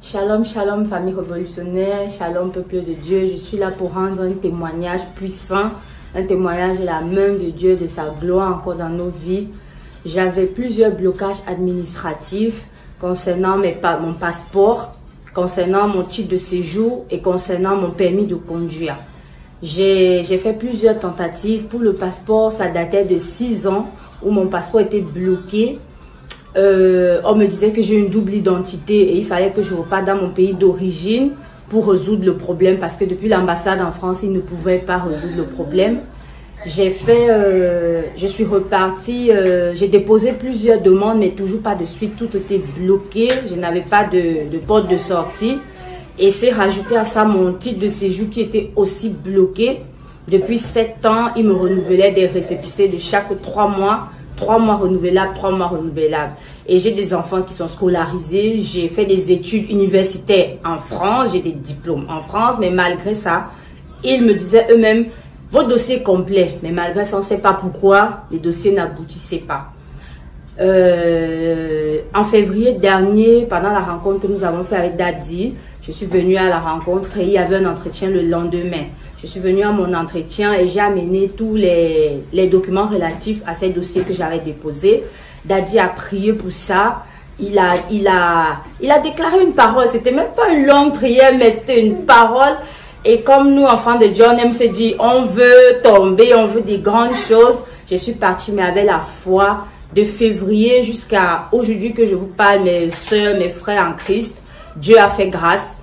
Shalom, shalom, famille révolutionnaire. Shalom, peuple de Dieu. Je suis là pour rendre un témoignage puissant. Un témoignage de la main de Dieu, de sa gloire encore dans nos vies. J'avais plusieurs blocages administratifs concernant mon passeport, concernant mon titre de séjour et concernant mon permis de conduire. J'ai fait plusieurs tentatives. Pour le passeport, ça datait de 6 ans où mon passeport était bloqué. On me disait que j'ai une double identité et il fallait que je reparte dans mon pays d'origine pour résoudre le problème parce que depuis l'ambassade en France, ils ne pouvaient pas résoudre le problème. Je suis repartie, j'ai déposé plusieurs demandes mais toujours pas de suite, tout était bloqué, je n'avais pas de porte de sortie et c'est rajouté à ça mon titre de séjour qui était aussi bloqué. Depuis 7 ans, ils me renouvelaient des récépissés de chaque 3 mois. 3 mois renouvelables, 3 mois renouvelables. Et j'ai des enfants qui sont scolarisés. J'ai fait des études universitaires en France. J'ai des diplômes en France. Mais malgré ça, ils me disaient eux-mêmes, votre dossier est complet. Mais malgré ça, on ne sait pas pourquoi les dossiers n'aboutissaient pas. En février dernier, pendant la rencontre que nous avons fait avec Daddy, je suis venue à la rencontre et il y avait un entretien le lendemain. Je suis venue à mon entretien et j'ai amené tous les documents relatifs à ces dossiers que j'avais déposés. Daddy a prié pour ça. Il a déclaré une parole. C'était même pas une longue prière, mais c'était une parole. Et comme nous, enfants de Dieu, on aime se dire, on veut tomber, on veut des grandes choses. Je suis partie, mais avec la foi, de février jusqu'à aujourd'hui que je vous parle, mes soeurs, mes frères en Christ, Dieu a fait grâce.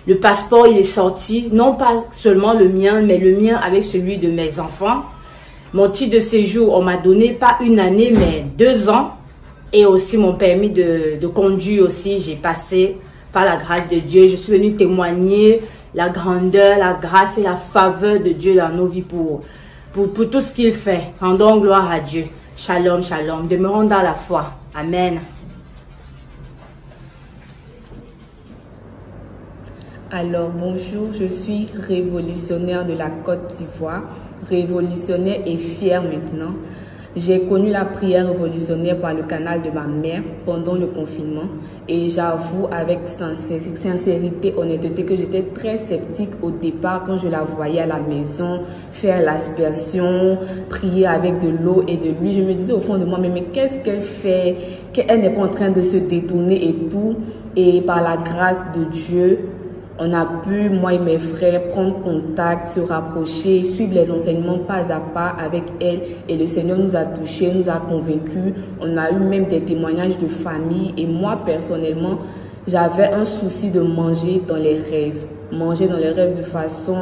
Le passeport, il est sorti, non pas seulement le mien, mais le mien avec celui de mes enfants. Mon titre de séjour, on m'a donné pas 1 année, mais 2 ans. Et aussi mon permis de conduire aussi, j'ai passé par la grâce de Dieu. Je suis venue témoigner la grandeur, la grâce et la faveur de Dieu dans nos vies pour tout ce qu'il fait. Rendons gloire à Dieu. Shalom, shalom. Demeurons dans la foi. Amen. Alors bonjour, je suis révolutionnaire de la Côte d'Ivoire, révolutionnaire et fière maintenant. J'ai connu la prière révolutionnaire par le canal de ma mère pendant le confinement et j'avoue avec sincérité, honnêteté que j'étais très sceptique au départ quand je la voyais à la maison faire l'aspersion, prier avec de l'eau et de l'huile. Je me disais au fond de moi, mais qu'est-ce qu'elle fait? Qu'elle n'est pas en train de se détourner et tout. Et par la grâce de Dieu, on a pu, moi et mes frères, prendre contact, se rapprocher, suivre les enseignements pas à pas avec elle. Et le Seigneur nous a touchés, nous a convaincus. On a eu même des témoignages de famille. Et moi, personnellement, j'avais un souci de manger dans les rêves. Manger dans les rêves de façon...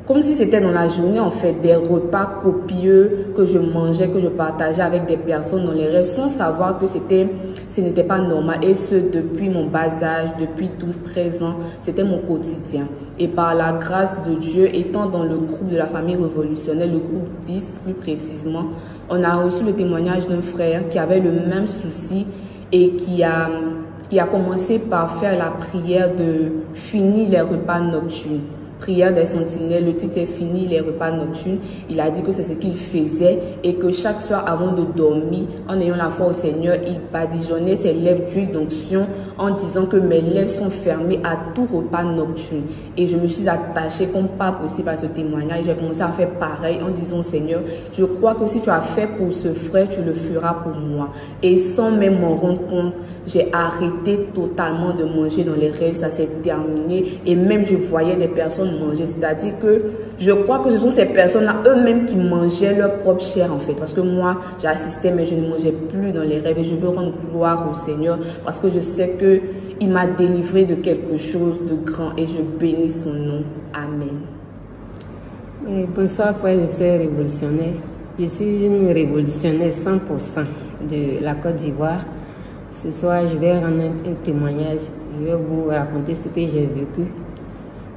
comme si c'était dans la journée, en fait, des repas copieux que je mangeais, que je partageais avec des personnes dans les rêves, sans savoir que ce n'était pas normal. Et ce, depuis mon bas âge, depuis 12-13 ans, c'était mon quotidien. Et par la grâce de Dieu, étant dans le groupe de la famille révolutionnaire, le groupe 10 plus précisément, on a reçu le témoignage d'un frère qui avait le même souci et qui a commencé par faire la prière de finir les repas nocturnes. Prière des sentinelles, le titre est fini, les repas nocturnes. Il a dit que c'est ce qu'il faisait et que chaque soir avant de dormir, en ayant la foi au Seigneur, il badigeonnait ses lèvres d'huile d'onction en disant que mes lèvres sont fermées à tout repas nocturne. Et je me suis attachée comme pas possible à ce témoignage. J'ai commencé à faire pareil en disant, Seigneur, je crois que si tu as fait pour ce frère, tu le feras pour moi. Et sans même m'en rendre compte, j'ai arrêté totalement de manger dans les rêves. Ça s'est terminé. Et même je voyais des personnes manger, c'est-à-dire que je crois que ce sont ces personnes-là eux-mêmes qui mangeaient leur propre chair en fait, parce que moi j'assistais mais je ne mangeais plus dans les rêves et je veux rendre gloire au Seigneur parce que je sais que il m'a délivré de quelque chose de grand et je bénis son nom. Amen. Bonsoir frères et sœurs révolutionnaires. Je suis une révolutionnaire 100% de la Côte d'Ivoire. Ce soir je vais rendre un témoignage, je vais vous raconter ce que j'ai vécu.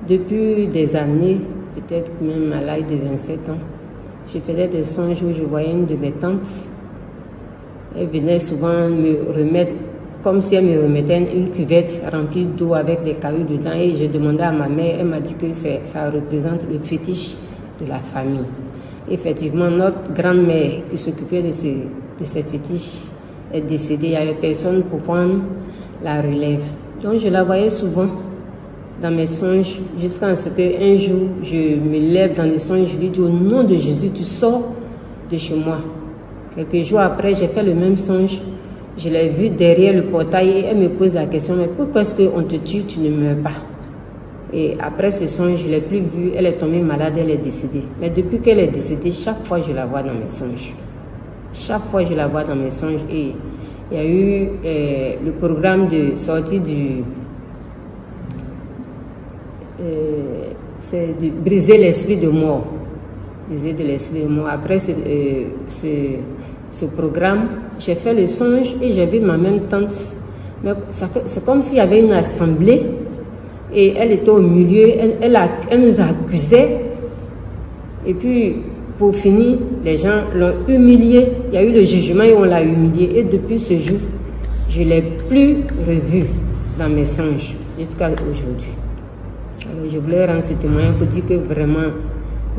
Depuis des années, peut-être même à l'âge de 27 ans. Je faisais des songes où je voyais une de mes tantes. Elle venait souvent me remettre, comme si elle me remettait une cuvette remplie d'eau avec les cailloux dedans. Et je demandais à ma mère, elle m'a dit que ça représente le fétiche de la famille. Effectivement, notre grand-mère qui s'occupait de ces fétiches est décédée. Il n'y avait personne pour prendre la relève. Donc je la voyais souvent dans mes songes jusqu'à ce qu'un jour je me lève dans le songe, je lui dis au nom de Jésus, tu sors de chez moi. Quelques jours après, j'ai fait le même songe. Je l'ai vue derrière le portail et elle me pose la question, mais pourquoi est-ce qu'on te tue, tu ne meurs pas? Et après ce songe, je ne l'ai plus vue, elle est tombée malade, elle est décédée. Mais depuis qu'elle est décédée, chaque fois je la vois dans mes songes. Chaque fois je la vois dans mes songes. Et il y a eu le programme de sortie c'est de briser l'esprit de mort. Briser de l'esprit de mort. Après ce programme, j'ai fait le songe et j'ai vu ma même tante. Mais c'est comme s'il y avait une assemblée et elle était au milieu, elle nous accusait. Et puis, pour finir, les gens l'ont humiliée. Il y a eu le jugement et on l'a humiliée. Et depuis ce jour, je ne l'ai plus revue dans mes songes jusqu'à aujourd'hui. Alors, je voulais rendre ce témoignage pour dire que vraiment,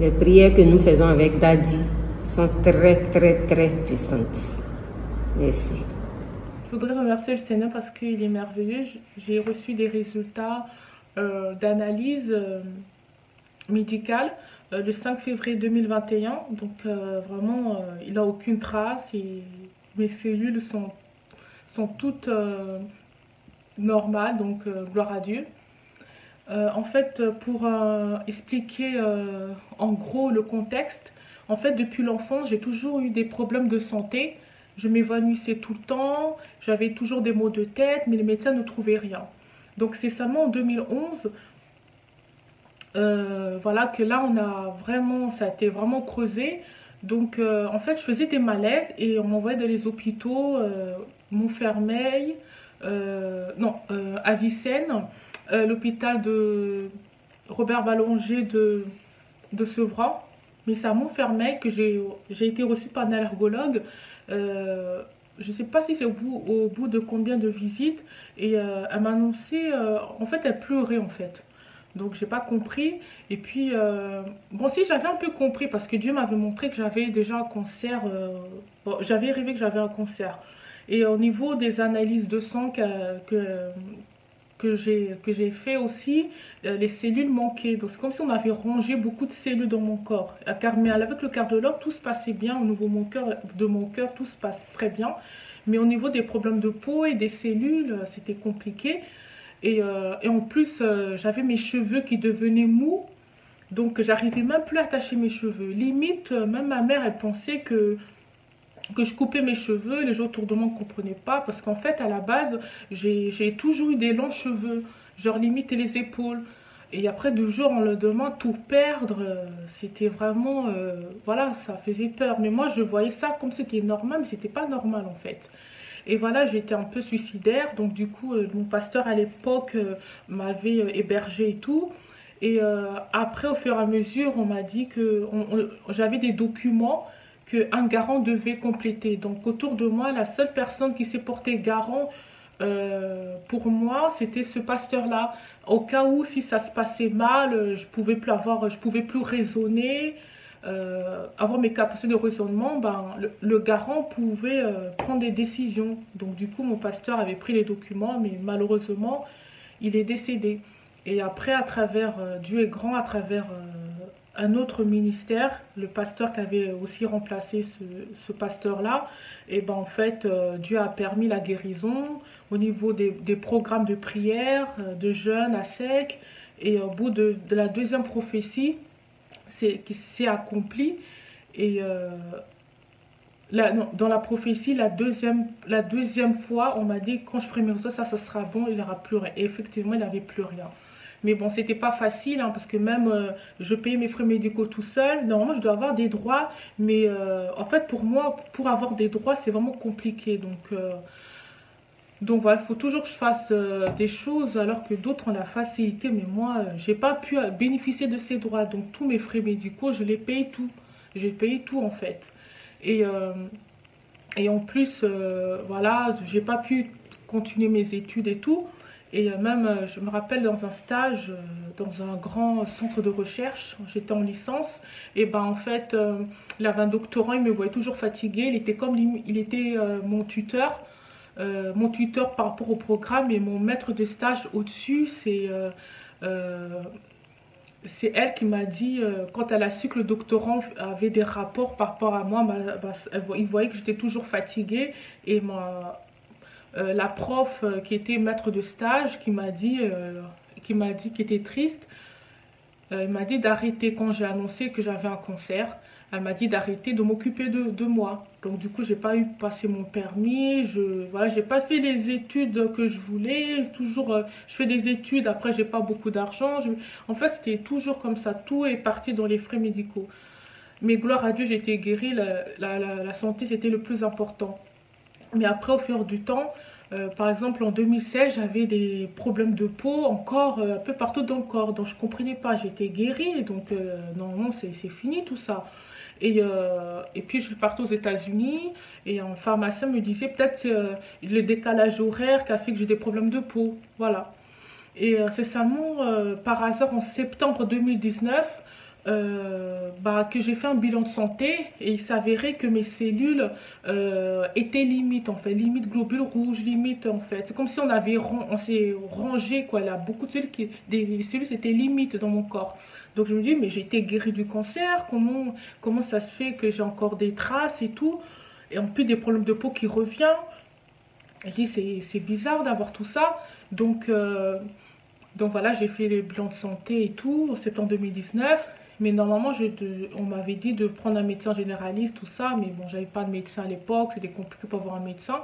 les prières que nous faisons avec Daddy sont très, très, très puissantes. Merci. Je voudrais remercier le Seigneur parce qu'il est merveilleux. J'ai reçu des résultats d'analyse médicale le 5 février 2021. Donc vraiment, il n'a aucune trace et mes cellules sont toutes normales. Donc gloire à Dieu. En fait, pour expliquer en gros le contexte, en fait, depuis l'enfance, j'ai toujours eu des problèmes de santé. Je m'évanouissais tout le temps, j'avais toujours des maux de tête, mais les médecins ne trouvaient rien. Donc c'est seulement en 2011, voilà, que là, ça a été vraiment creusé. Donc en fait, je faisais des malaises et on m'envoyait dans les hôpitaux, Montfermeil, Avicenne, l'hôpital de Robert Ballanger de Sevran. Mais c'est à Montfermeil que j'ai été reçue par un allergologue. Je ne sais pas si c'est au bout de combien de visites. Et elle m'a annoncé, en fait, elle pleurait en fait. Donc, je n'ai pas compris. Et puis, bon, si j'avais un peu compris, parce que Dieu m'avait montré que j'avais déjà un cancer. Bon, j'avais rêvé que j'avais un cancer. Et au niveau des analyses de sang que j'ai fait aussi, les cellules manquaient. Donc c'est comme si on avait rangé beaucoup de cellules dans mon corps. Mais avec le cardiologue, tout se passait bien. Au niveau de mon cœur, tout se passe très bien. Mais au niveau des problèmes de peau et des cellules, c'était compliqué. Et en plus, j'avais mes cheveux qui devenaient mous. Donc j'arrivais même plus à attacher mes cheveux. Limite, même ma mère, elle pensait que je coupais mes cheveux, les gens autour de moi ne comprenaient pas, parce qu'en fait, à la base, j'ai toujours eu des longs cheveux, genre limite les épaules. Et après, du jour au lendemain, tout perdre, c'était vraiment, voilà, ça faisait peur. Mais moi, je voyais ça comme c'était normal, mais c'était pas normal en fait. Et voilà, j'étais un peu suicidaire, donc du coup, mon pasteur à l'époque m'avait hébergé et tout. Et après, au fur et à mesure, on m'a dit que j'avais des documents qu'un garant devait compléter. Donc autour de moi, la seule personne qui s'est portée garant pour moi, c'était ce pasteur-là. Au cas où, si ça se passait mal, je pouvais plus raisonner, avoir mes capacités de raisonnement, le garant pouvait prendre des décisions. Donc du coup, mon pasteur avait pris les documents, mais malheureusement, il est décédé. Et après, Dieu est grand, à travers un autre ministère, le pasteur qui avait aussi remplacé ce pasteur-là, et ben en fait, Dieu a permis la guérison au niveau des programmes de prière, de jeûne à sec, et au bout de la deuxième prophétie qui s'est accomplie, et dans la prophétie, la deuxième fois, on m'a dit, quand je ferai mes réseaux, ça sera bon, il n'aura plus rien. Et effectivement, il n'avait plus rien. Mais bon, c'était pas facile, hein, parce que même je payais mes frais médicaux tout seul. Normalement, je dois avoir des droits, mais en fait, pour moi, pour avoir des droits, c'est vraiment compliqué. Donc, Donc voilà, il faut toujours que je fasse des choses alors que d'autres ont la facilité. Mais moi, j'ai pas pu bénéficier de ces droits. Donc tous mes frais médicaux, je les paye tout. J'ai payé tout en fait. Et en plus, voilà, j'ai pas pu continuer mes études et tout. Et même, je me rappelle dans un stage, dans un grand centre de recherche, j'étais en licence. Et ben en fait, il avait un doctorant, il me voyait toujours fatiguée. Il était mon tuteur. Mon tuteur par rapport au programme et mon maître de stage au-dessus, c'est elle qui m'a dit, quand elle a su que le doctorant avait des rapports par rapport à moi, il voyait que j'étais toujours fatiguée. Et la prof qui était maître de stage, qui était triste, il m'a dit d'arrêter quand j'ai annoncé que j'avais un cancer. Elle m'a dit d'arrêter de m'occuper de moi. Donc du coup, j'ai pas eu passé mon permis. Voilà, j'ai pas fait les études que je voulais. Toujours, je fais des études. Après, j'ai pas beaucoup d'argent. En fait, c'était toujours comme ça. Tout est parti dans les frais médicaux. Mais gloire à Dieu, j'ai été guérie. La santé, c'était le plus important. Mais après, au fur du temps, par exemple, en 2016, j'avais des problèmes de peau encore un peu partout dans le corps. Donc, je comprenais pas. J'étais guérie. Donc, normalement, c'est fini tout ça. Et puis je suis partie aux États-Unis et un pharmacien me disait peut-être le décalage horaire qui a fait que j'ai des problèmes de peau. Voilà. Et c'est seulement par hasard en septembre 2019 que j'ai fait un bilan de santé et il s'avérait que mes cellules étaient limites en fait, limite globules rouges, limite en fait. C'est comme si on s'est rangé quoi, là, beaucoup de cellules les cellules étaient limites dans mon corps. Donc je me dis, mais j'ai été guérie du cancer, comment ça se fait que j'ai encore des traces et tout, et en plus des problèmes de peau qui reviennent. Je dis, c'est bizarre d'avoir tout ça. Donc voilà, j'ai fait les bilans de santé et tout en septembre 2019. Mais normalement, on m'avait dit de prendre un médecin généraliste, tout ça, mais bon, j'avais pas de médecin à l'époque, c'était compliqué pour avoir un médecin.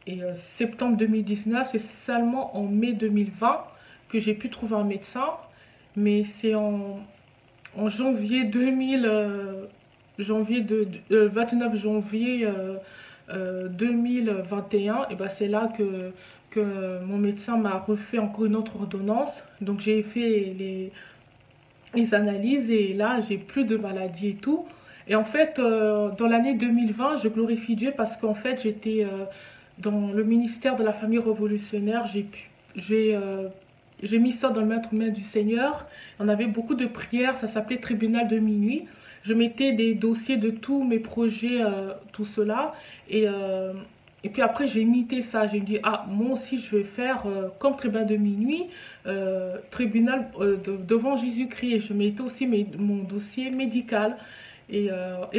Et septembre 2019, c'est seulement en mai 2020 que j'ai pu trouver un médecin. Mais c'est en janvier 29 janvier 2021, et ben c'est là que mon médecin m'a refait encore une autre ordonnance. Donc j'ai fait les analyses et là j'ai plus de maladies et tout. Et en fait dans l'année 2020, je glorifie Dieu parce qu'en fait j'étais dans le ministère de la famille révolutionnaire. J'ai mis ça dans le main du Seigneur. On avait beaucoup de prières, ça s'appelait tribunal de minuit. Je mettais des dossiers de tous mes projets, tout cela. Et puis après, j'ai imité ça. J'ai dit, moi aussi, je vais faire comme tribunal de minuit, tribunal devant Jésus-Christ. Et je mettais aussi mon dossier médical. Et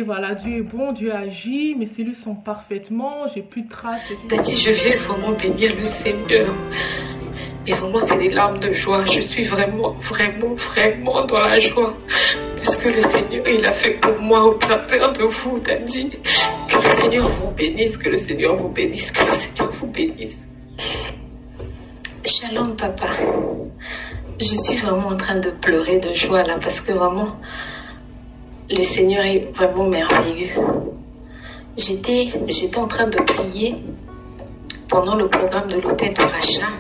voilà, Dieu est bon, Dieu agit, mes cellules sont parfaitement, j'ai plus de traces. Daddy, je vais vraiment bénir le Seigneur. Mais vraiment, c'est des larmes de joie. Je suis vraiment, vraiment, vraiment dans la joie de ce que le Seigneur il a fait pour moi au travers de vous, Daddy. Que le Seigneur vous bénisse, que le Seigneur vous bénisse, que le Seigneur vous bénisse. Shalom, papa. Je suis vraiment en train de pleurer de joie là parce que vraiment, le Seigneur est vraiment merveilleux. J'étais en train de prier pendant le programme de l'hôtel de rachat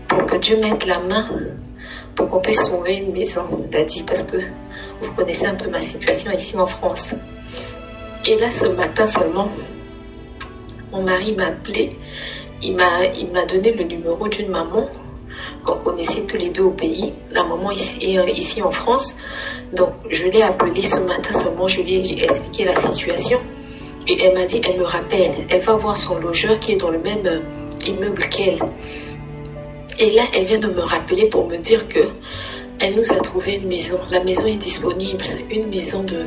pour que Dieu mette la main pour qu'on puisse trouver une maison, Daddy, parce que vous connaissez un peu ma situation ici en France. Et là, ce matin seulement, mon mari m'a appelé, il m'a donné le numéro d'une maman qu'on connaissait tous les deux au pays, la maman ici en France. Donc, je l'ai appelée ce matin seulement, je lui ai expliqué la situation. Et elle m'a dit, elle me rappelle, elle va voir son logeur qui est dans le même immeuble qu'elle. Et là, elle vient de me rappeler pour me dire que elle nous a trouvé une maison. La maison est disponible, une maison de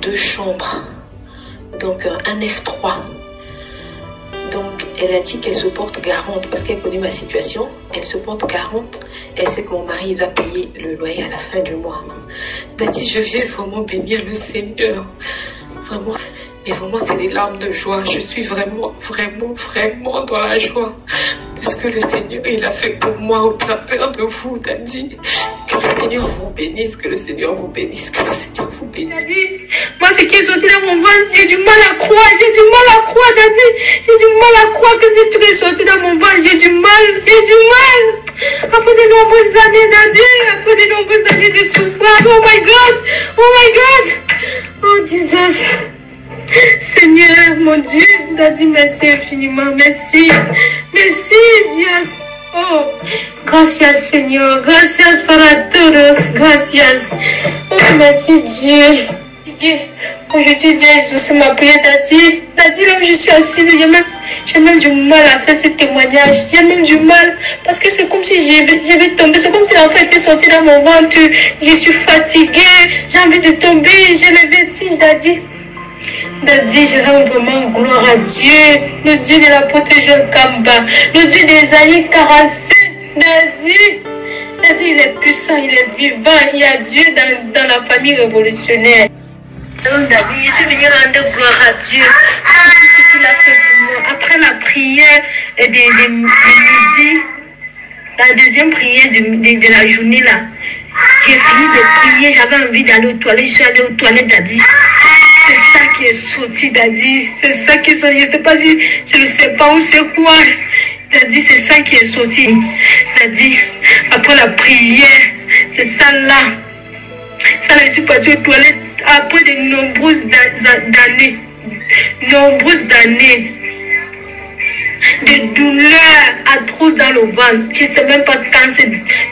2 chambres, donc un F3. Donc, elle a dit qu'elle se porte garante parce qu'elle connaît ma situation. Elle se porte garante. Elle sait que mon mari va payer le loyer à la fin du mois. Daddy, je viens vraiment bénir le Seigneur. Vraiment. Et vraiment, c'est des larmes de joie. Je suis vraiment, vraiment, vraiment dans la joie de ce que le Seigneur il a fait pour moi au travers de vous, Daddy. Que Que le Seigneur vous bénisse, que le Seigneur vous bénisse, que le Seigneur vous bénisse. Daddy, moi ce qui est sorti dans mon ventre, j'ai du mal à croire, Daddy. J'ai du mal à croire que ce truc est sorti dans mon ventre, j'ai du mal. Après de nombreuses années, Daddy, après de nombreuses années de souffrance, oh my God, oh Jesus. Seigneur, mon Dieu, Daddy, merci infiniment, merci, Dieu. Oh, gracias, Seigneur, gracias para todos, gracias. Oh, merci, Dieu. Aujourd'hui, Dieu a exaucé ma prière, Daddy. Daddy, là où je suis assise, j'ai même du mal à faire ce témoignage. J'ai même du mal, parce que c'est comme si je vais tomber. C'est comme si l'enfant était sorti dans mon ventre. Je suis fatiguée, j'ai envie de tomber, j'ai le vertige, Daddy. Daddy, je rends vraiment gloire à Dieu, le Dieu de l'apôtre Joël Kamba, le Dieu d'Ésaïe 45. Daddy, il est puissant, il est vivant, il y a Dieu dans la famille révolutionnaire. Alors Daddy, je suis venue rendre gloire à Dieu pour tout ce qu'il a fait pour moi. Après la prière de midi, la deuxième prière de la journée là, j'ai fini de prier, j'avais envie d'aller aux toilettes, je suis allée aux toilettes, Daddy. C'est ça qui est sorti, Daddy. C'est ça qui est sorti. Je ne sais pas si je ne sais pas où c'est quoi. Daddy, c'est ça qui est sorti. Daddy, après la prière, c'est ça là. Ça là, je suis partie aux toilettes après de nombreuses années. De douleurs atroces dans le ventre. Je ne sais même pas quand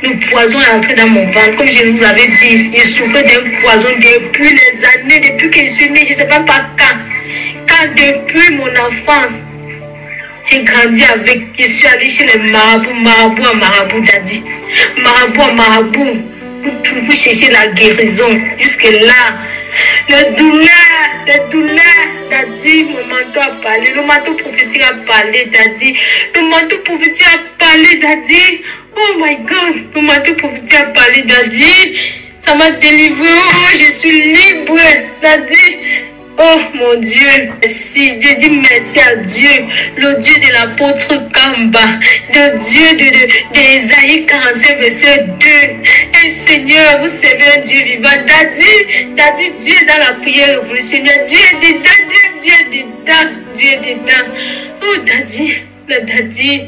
le poison est entré dans mon ventre. Comme je vous avais dit, je souffrais d'un poison depuis les années, depuis que je suis née. Je ne sais même pas quand. Quand depuis mon enfance, j'ai grandi avec. Je suis allée chez les marabout à marabout, Daddy. Marabout à marabout. Pour chercher la guérison. Jusque-là. Les douleurs, Daddy, mon manteau a parlé, le manteau prophétique a parlé, Daddy, le manteau prophétique a parlé, Daddy, oh my God, le manteau prophétique a parlé, Daddy, ça m'a délivré, oh, je suis libre, Daddy. Oh mon Dieu, merci. Je dis merci à Dieu, le Dieu de l'apôtre Kamba, le Dieu d'Ésaïe 45, verset 2. Et Seigneur, vous servez un Dieu vivant. Daddy, Dieu est dans la prière révolutionnaire. Dieu est dedans. Oh Daddy,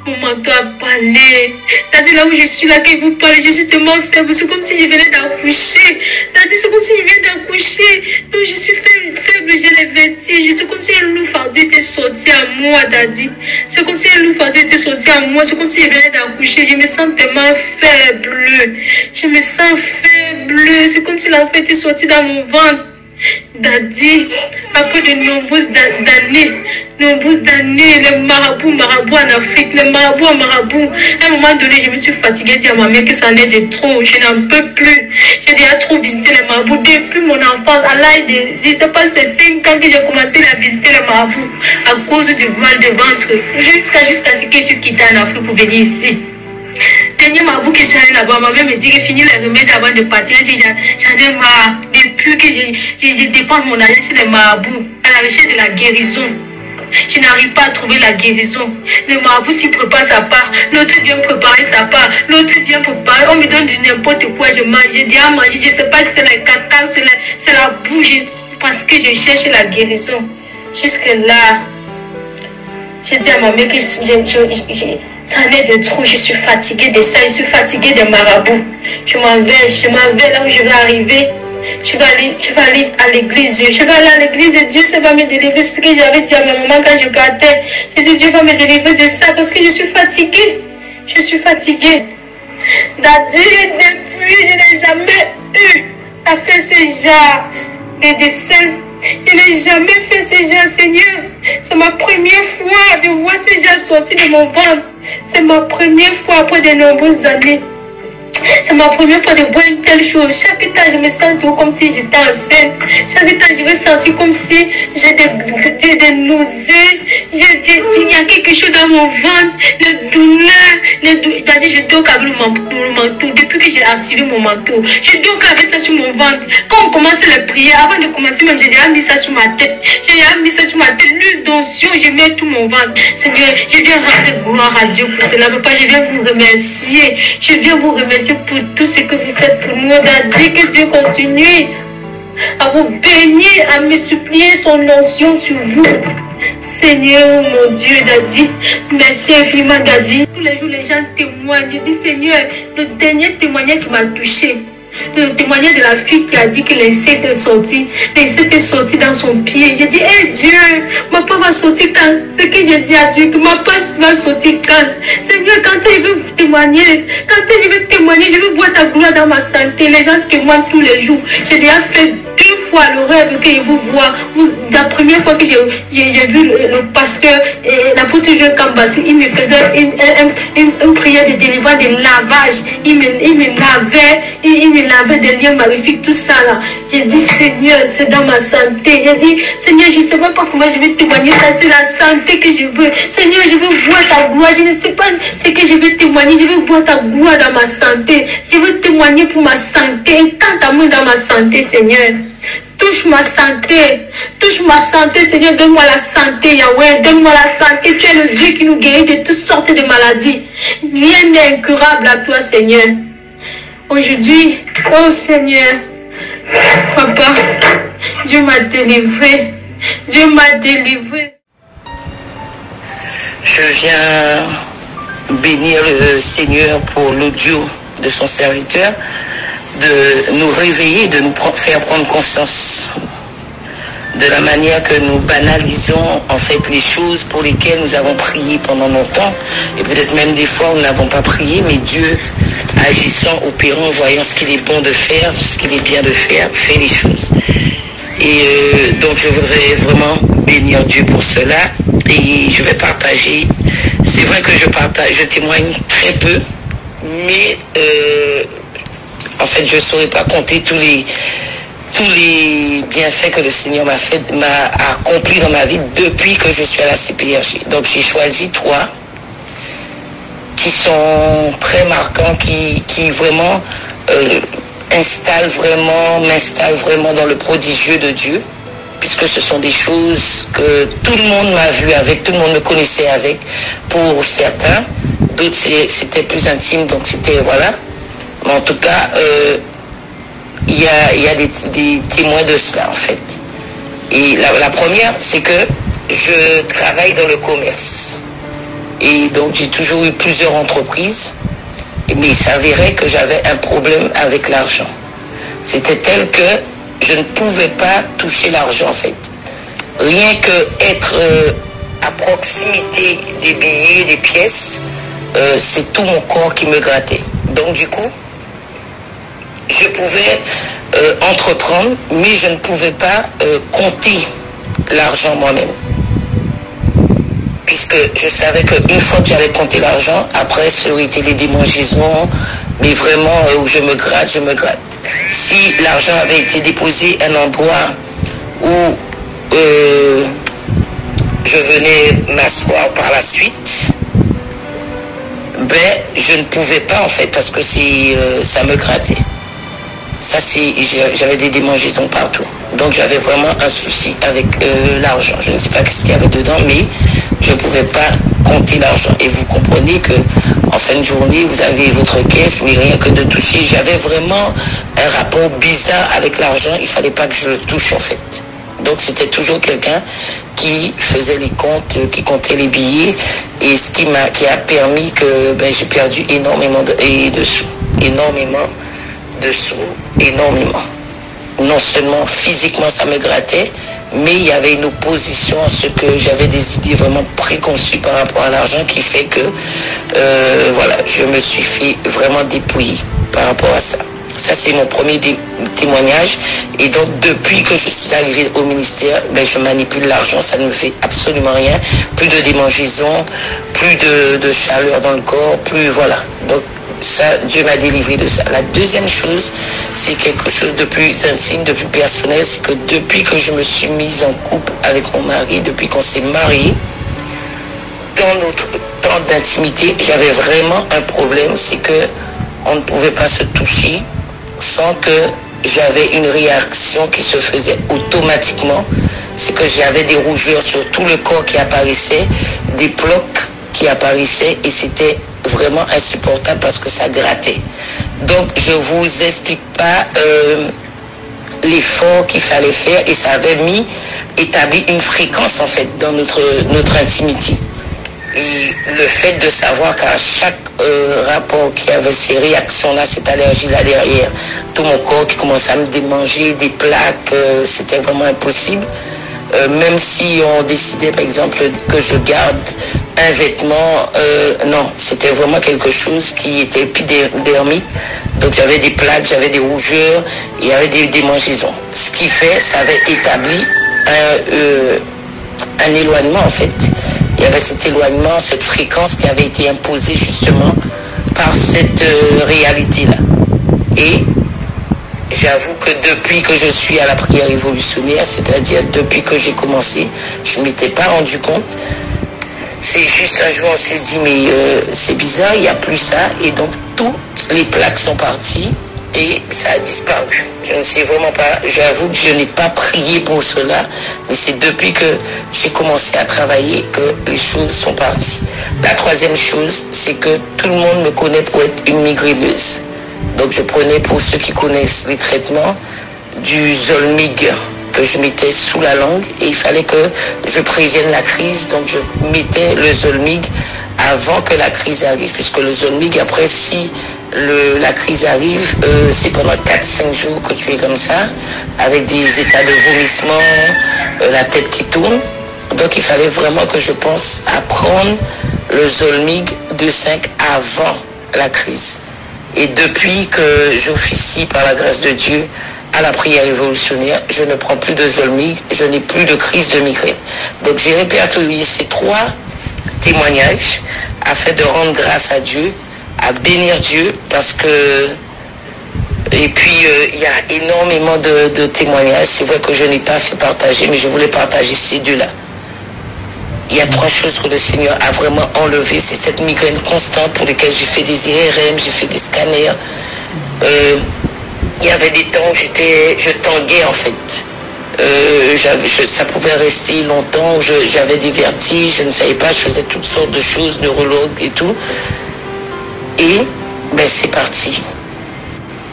mon manteau a parlé. Daddy, là où je suis, là, que vous parlez, je suis tellement faible. C'est comme si je venais d'accoucher. Daddy, c'est comme si je venais d'accoucher. Donc, je suis faible, j'ai les vertiges. C'est comme si un loup fardeau était sorti à moi, Daddy. C'est comme si un loup fardeau était sorti à moi. C'est comme si je venais d'accoucher. Je me sens tellement faible. C'est comme si l'enfant était sorti dans mon ventre. Daddy, après de nombreuses années, les marabouts en Afrique, les marabouts à marabout. À un moment donné, je me suis fatiguée, dit à ma mère que ça en est de trop, je n'en peux plus. J'ai déjà trop visité les marabouts depuis mon enfance. À l'âge de, je ne sais pas, c'est 5 ans que j'ai commencé à visiter les marabouts à cause du mal de ventre. Jusqu'à ce que je suis quittée en Afrique pour venir ici. Dernier marabout que je suis allée là-bas, ma mère me dit que fini les remèdes avant de partir. Elle dit j'en ai marre. Depuis que je dépense mon argent chez les marabouts à la recherche de la guérison. Je n'arrive pas à trouver la guérison. Le marabout s'y prépare sa part, l'autre vient préparer sa part, l'autre vient préparer. On me donne du n'importe quoi, je mange. Je dis à manger, je ne sais pas si c'est le cacao, c'est la bouche, parce que je cherche la guérison. Jusque-là, j'ai dit à ma mère que ça en est de trop, je suis fatiguée de ça, je suis fatiguée des marabouts. Je m'en vais là où je vais arriver. Je vais aller à l'église. Je vais aller à l'église et Dieu va me délivrer. C'est ce que j'avais dit à ma maman quand je partais. J'ai dit Dieu va me délivrer de ça parce que je suis fatiguée. Daddy, depuis, je n'ai jamais eu à faire ce genre de dessin. Je n'ai jamais fait ce genre, Seigneur. C'est ma première fois de voir ce genre sortir de mon ventre. C'est ma première fois après de nombreuses années. C'est ma première fois de voir une telle chose. Chaque temps, je me sens tout comme si j'étais enceinte. Chaque temps, je me sens comme si j'ai des nausées. Il y a quelque chose dans mon ventre. Les douleurs. C'est-à-dire, je dors avec le manteau. Depuis que j'ai activé mon manteau. J'ai donc avec ça sur mon ventre. Quand on commence les prières, avant de commencer même, j'ai déjà mis ça sur ma tête. J'ai déjà mis ça sur ma tête. L'huile d'onction, j'ai mis tout mon ventre. Seigneur, je viens rendre gloire à Dieu pour cela. Papa, je viens vous remercier. Je viens vous remercier pour tout ce que vous faites pour nous. Daddy, que Dieu continue à vous bénir, à multiplier son onction sur vous. Seigneur, mon Dieu, Daddy, merci infiniment, Daddy. Tous les jours, les gens témoignent. Je dis, Seigneur, le dernier témoignage qui m'a touché, le témoignage de la fille qui a dit que l'inceste est sorti, l'inceste est sorti dans son pied. J'ai dit, hey Dieu, ma part va sortir quand? C'est que j'ai dit à Dieu que ma part va sortir quand? Seigneur, quand je veux témoigner, je veux voir ta gloire dans ma santé. Les gens témoignent tous les jours. J'ai déjà fait 2 fois le rêve que je vous vois. La première fois que j'ai vu le pasteur, l'apôtre Joël Kambassi, il me faisait une prière de délivrance, de lavage. Il me lavait des liens magnifiques, tout ça là. J'ai dit, Seigneur, c'est dans ma santé. J'ai dit, Seigneur, je ne sais même pas comment je vais témoigner ça. C'est la santé que je veux. Seigneur, je veux voir ta gloire. Je ne sais pas ce que je veux témoigner. Je veux voir ta gloire dans ma santé. Je veux témoigner pour ma santé. Et tant à moi dans ma santé, Seigneur. Touche ma santé, Seigneur, donne-moi la santé, Yahweh, donne-moi la santé, tu es le Dieu qui nous guérit de toutes sortes de maladies. Rien n'est incurable à toi, Seigneur. Aujourd'hui, oh Seigneur, Papa, Dieu m'a délivré, Dieu m'a délivré. Je viens bénir le Seigneur pour l'audio de son serviteur, de nous réveiller, de nous faire prendre conscience de la manière que nous banalisons en fait les choses pour lesquelles nous avons prié pendant longtemps, et peut-être même des fois où nous n'avons pas prié, mais Dieu agissant, opérant, voyant ce qu'il est bon de faire, ce qu'il est bien de faire, fait les choses. Et donc je voudrais vraiment bénir Dieu pour cela, et je vais partager. C'est vrai que je témoigne très peu, mais en fait je ne saurais pas compter tous les bienfaits que le Seigneur m'a accompli dans ma vie depuis que je suis à la CPRJ. Donc j'ai choisi 3 qui sont très marquants, qui vraiment m'installent vraiment dans le prodigieux de Dieu, puisque ce sont des choses que tout le monde m'a vu avec, tout le monde me connaissait avec, pour certains, d'autres c'était plus intime, donc c'était voilà. Mais en tout cas, il y a des témoins de cela en fait. Et la première, c'est que je travaille dans le commerce. Et donc j'ai toujours eu plusieurs entreprises, mais il s'avérait que j'avais un problème avec l'argent. C'était tel que je ne pouvais pas toucher l'argent en fait. Rien que être à proximité des billets, des pièces, c'est tout mon corps qui me grattait. Donc du coup, je pouvais entreprendre, mais je ne pouvais pas compter l'argent moi-même. Puisque je savais qu'une fois que j'avais compté l'argent, après, ça aurait été les démangeaisons, mais vraiment où je me gratte. Si l'argent avait été déposé à un endroit où je venais m'asseoir par la suite, je ne pouvais pas en fait, parce que ça me grattait. J'avais des démangeaisons partout. Donc j'avais vraiment un souci avec l'argent. Je ne sais pas ce qu'il y avait dedans, mais je ne pouvais pas compter l'argent. Et vous comprenez que en fin de journée, vous avez votre caisse, mais rien que de toucher. J'avais vraiment un rapport bizarre avec l'argent. Il ne fallait pas que je le touche en fait. Donc c'était toujours quelqu'un qui faisait les comptes, qui comptait les billets, et ce qui a permis que j'ai perdu énormément de sous. Énormément. Non seulement physiquement ça me grattait, mais il y avait une opposition à ce que j'avais des idées vraiment préconçues par rapport à l'argent, qui fait que voilà, je me suis fait vraiment dépouiller par rapport à ça. Ça c'est mon premier témoignage. Et donc depuis que je suis arrivée au ministère, je manipule l'argent, ça ne me fait absolument rien. Plus de démangeaisons, plus de chaleur dans le corps, plus voilà. Donc ça, Dieu m'a délivré de ça. La deuxième chose, c'est quelque chose de plus intime, de plus personnel, c'est que depuis que je me suis mise en couple avec mon mari, depuis qu'on s'est mariés, dans notre temps d'intimité, j'avais vraiment un problème, c'est que on ne pouvait pas se toucher sans que j'avais une réaction qui se faisait automatiquement. C'est que j'avais des rougeurs sur tout le corps qui apparaissaient, des plaques qui apparaissaient et c'était vraiment insupportable parce que ça grattait. Donc je vous explique pas l'effort qu'il fallait faire et ça avait établi une fréquence en fait dans notre intimité. Et le fait de savoir qu'à chaque rapport qu'il y avait ces réactions-là, cette allergie-là derrière, tout mon corps qui commençait à me démanger, des plaques, c'était vraiment impossible. Même si on décidait par exemple que je garde un vêtement, non, c'était vraiment quelque chose qui était épidermique. Donc j'avais des plaques, j'avais des rougeurs, il y avait des démangeaisons. Ce qui fait, ça avait établi un éloignement en fait. Il y avait cet éloignement, cette fréquence qui avait été imposée justement par cette réalité-là. Et j'avoue que depuis que je suis à la prière révolutionnaire, c'est-à-dire depuis que j'ai commencé, je ne m'étais pas rendu compte. C'est juste un jour on s'est dit mais c'est bizarre, il n'y a plus ça. Et donc toutes les plaques sont parties et ça a disparu. Je ne sais vraiment pas, j'avoue que je n'ai pas prié pour cela, mais c'est depuis que j'ai commencé à travailler que les choses sont parties. La troisième chose, c'est que tout le monde me connaît pour être une migraineuse. Donc je prenais, pour ceux qui connaissent les traitements, du Zolmig que je mettais sous la langue et il fallait que je prévienne la crise. Donc je mettais le Zolmig avant que la crise arrive, puisque le Zolmig, après, si la crise arrive, c'est pendant 4-5 jours que tu es comme ça, avec des états de vomissement, la tête qui tourne. Donc il fallait vraiment que je pense à prendre le Zolmig 2,5 avant la crise. Et depuis que j'officie par la grâce de Dieu à la prière révolutionnaire, je ne prends plus de Zolmig, je n'ai plus de crise de migraine. Donc j'ai répertorié ces 3 témoignages afin de rendre grâce à Dieu, à bénir Dieu, parce que... Et puis il y a énormément de témoignages. C'est vrai que je n'ai pas fait partager, mais je voulais partager ces 2-là. Il y a 3 choses que le Seigneur a vraiment enlevées. C'est cette migraine constante pour laquelle j'ai fait des IRM, j'ai fait des scanners. Il y avait des temps où je tanguais en fait. Ça pouvait rester longtemps, j'avais des vertiges, je ne savais pas, je faisais toutes sortes de choses, neurologue et tout. Et ben c'est parti.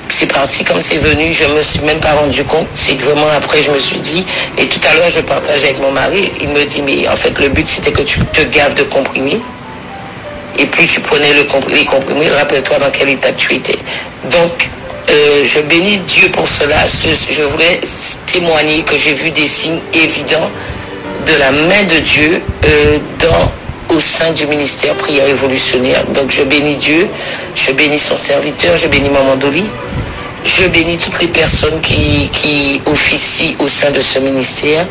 C'est parti comme c'est venu, je me suis même pas rendu compte. C'est vraiment après je me suis dit, et tout à l'heure je partage avec mon mari, il me dit mais en fait le but c'était que tu te gaves de comprimés. Et plus tu prenais les comprimés, rappelle-toi dans quel état tu étais. Donc je bénis Dieu pour cela. Je voulais témoigner que j'ai vu des signes évidents de la main de Dieu au sein du ministère prière révolutionnaire. Donc je bénis Dieu, je bénis son serviteur, je bénis Maman Dolly, je bénis toutes les personnes qui officient au sein de ce ministère.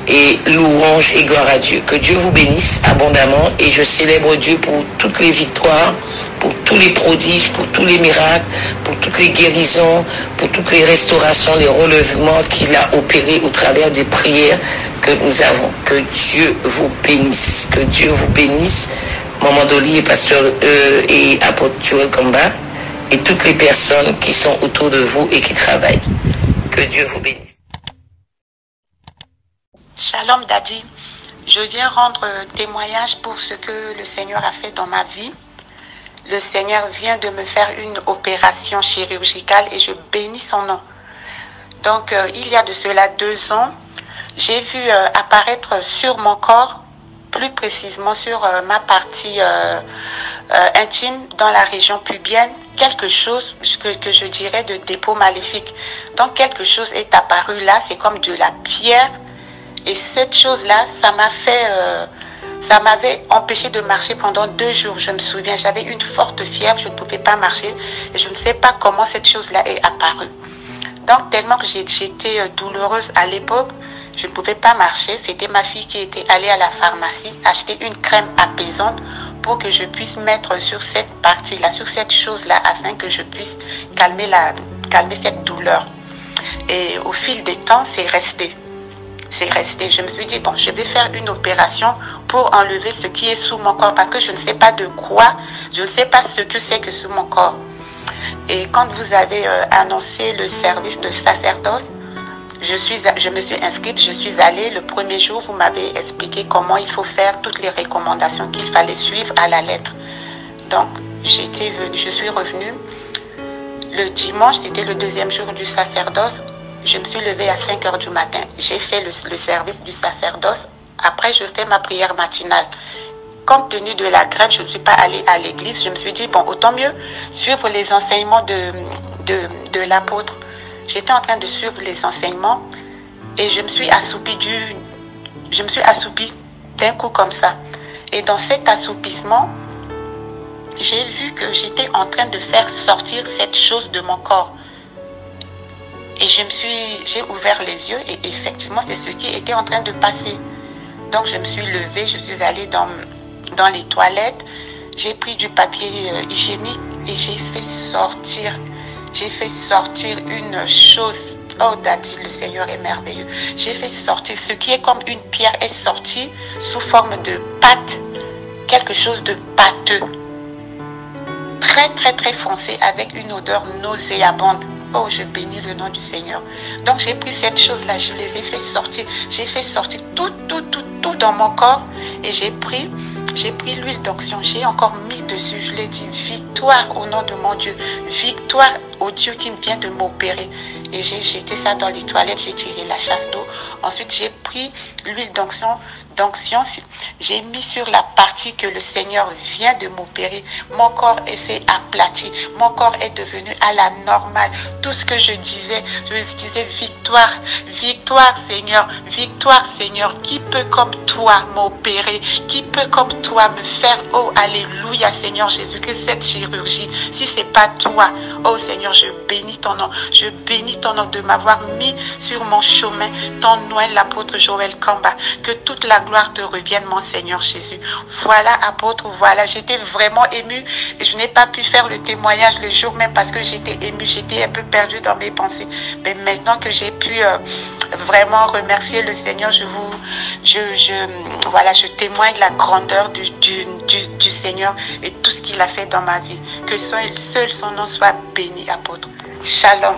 Et louange et gloire à Dieu. Que Dieu vous bénisse abondamment et je célèbre Dieu pour toutes les victoires, pour tous les prodiges, pour tous les miracles, pour toutes les guérisons, pour toutes les restaurations, les relèvements qu'il a opérés au travers des prières que nous avons. Que Dieu vous bénisse. Que Dieu vous bénisse. Maman Dolly et pasteur et apôtre Joël Kamba et toutes les personnes qui sont autour de vous et qui travaillent. Que Dieu vous bénisse. Shalom Daddy, je viens rendre témoignage pour ce que le Seigneur a fait dans ma vie. Le Seigneur vient de me faire une opération chirurgicale et je bénis son nom. Donc il y a de cela 2 ans, j'ai vu apparaître sur mon corps, plus précisément sur ma partie intime dans la région pubienne, quelque chose que je dirais de dépôt maléfique. Donc quelque chose est apparu là, c'est comme de la pierre. Et cette chose-là, ça m'avait empêché de marcher pendant 2 jours. Je me souviens, j'avais une forte fièvre, je ne pouvais pas marcher. Et je ne sais pas comment cette chose-là est apparue. Donc, tellement que j'étais douloureuse à l'époque, je ne pouvais pas marcher. C'était ma fille qui était allée à la pharmacie acheter une crème apaisante pour que je puisse mettre sur cette partie-là, sur cette chose-là, afin que je puisse calmer cette douleur. Et au fil des temps, c'est resté. Je me suis dit, bon, je vais faire une opération pour enlever ce qui est sous mon corps parce que je ne sais pas de quoi, je ne sais pas ce que c'est que sous mon corps. Et quand vous avez annoncé le service de sacerdoce, je me suis inscrite, je suis allée. Le premier jour, vous m'avez expliqué comment il faut faire, toutes les recommandations qu'il fallait suivre à la lettre. Donc, je suis revenue. Le dimanche, c'était le deuxième jour du sacerdoce. Je me suis levée à 5 h du matin. J'ai fait le service du sacerdoce. Après, je fais ma prière matinale. Compte tenu de la grève, je ne suis pas allée à l'église. Je me suis dit, bon, autant mieux suivre les enseignements de l'apôtre. J'étais en train de suivre les enseignements et je me suis assoupie d'un coup comme ça. Et dans cet assoupissement, j'ai vu que j'étais en train de faire sortir cette chose de mon corps. Et j'ai ouvert les yeux et effectivement, c'est ce qui était en train de passer. Donc, je me suis levée, je suis allée dans les toilettes, j'ai pris du papier hygiénique et j'ai fait sortir une chose. Oh, Daddy, le Seigneur est merveilleux. J'ai fait sortir ce qui est comme une pierre est sorti sous forme de pâte, quelque chose de pâteux, très très très foncé avec une odeur nauséabonde. Oh, je bénis le nom du Seigneur. Donc, j'ai pris cette chose-là, je les ai fait sortir. J'ai fait sortir tout dans mon corps et j'ai pris l'huile d'onction. J'ai encore mis dessus, je l'ai dit, victoire au nom de mon Dieu. Victoire au Dieu qui vient de m'opérer. Et j'ai jeté ça dans les toilettes, j'ai tiré la chasse d'eau. Ensuite, j'ai pris l'huile d'onction, j'ai mis sur la partie que le Seigneur vient de m'opérer. Mon corps s'est aplati, mon corps est devenu à la normale. Tout ce que je disais victoire, victoire Seigneur, qui peut comme toi m'opérer, qui peut comme toi me faire, oh alléluia Seigneur Jésus, que cette chirurgie, si c'est pas toi, oh Seigneur, je bénis ton nom de m'avoir mis sur mon chemin, ton nom, l'apôtre Joël Kamba, que toute la gloire te revienne, mon Seigneur Jésus. Voilà, apôtre, voilà, j'étais vraiment émue et je n'ai pas pu faire le témoignage le jour même parce que j'étais émue, j'étais un peu perdue dans mes pensées. Mais maintenant que j'ai pu vraiment remercier le Seigneur, je témoigne la grandeur du Seigneur et tout ce qu'il a fait dans ma vie. Que seul son nom soit béni, apôtre. Shalom.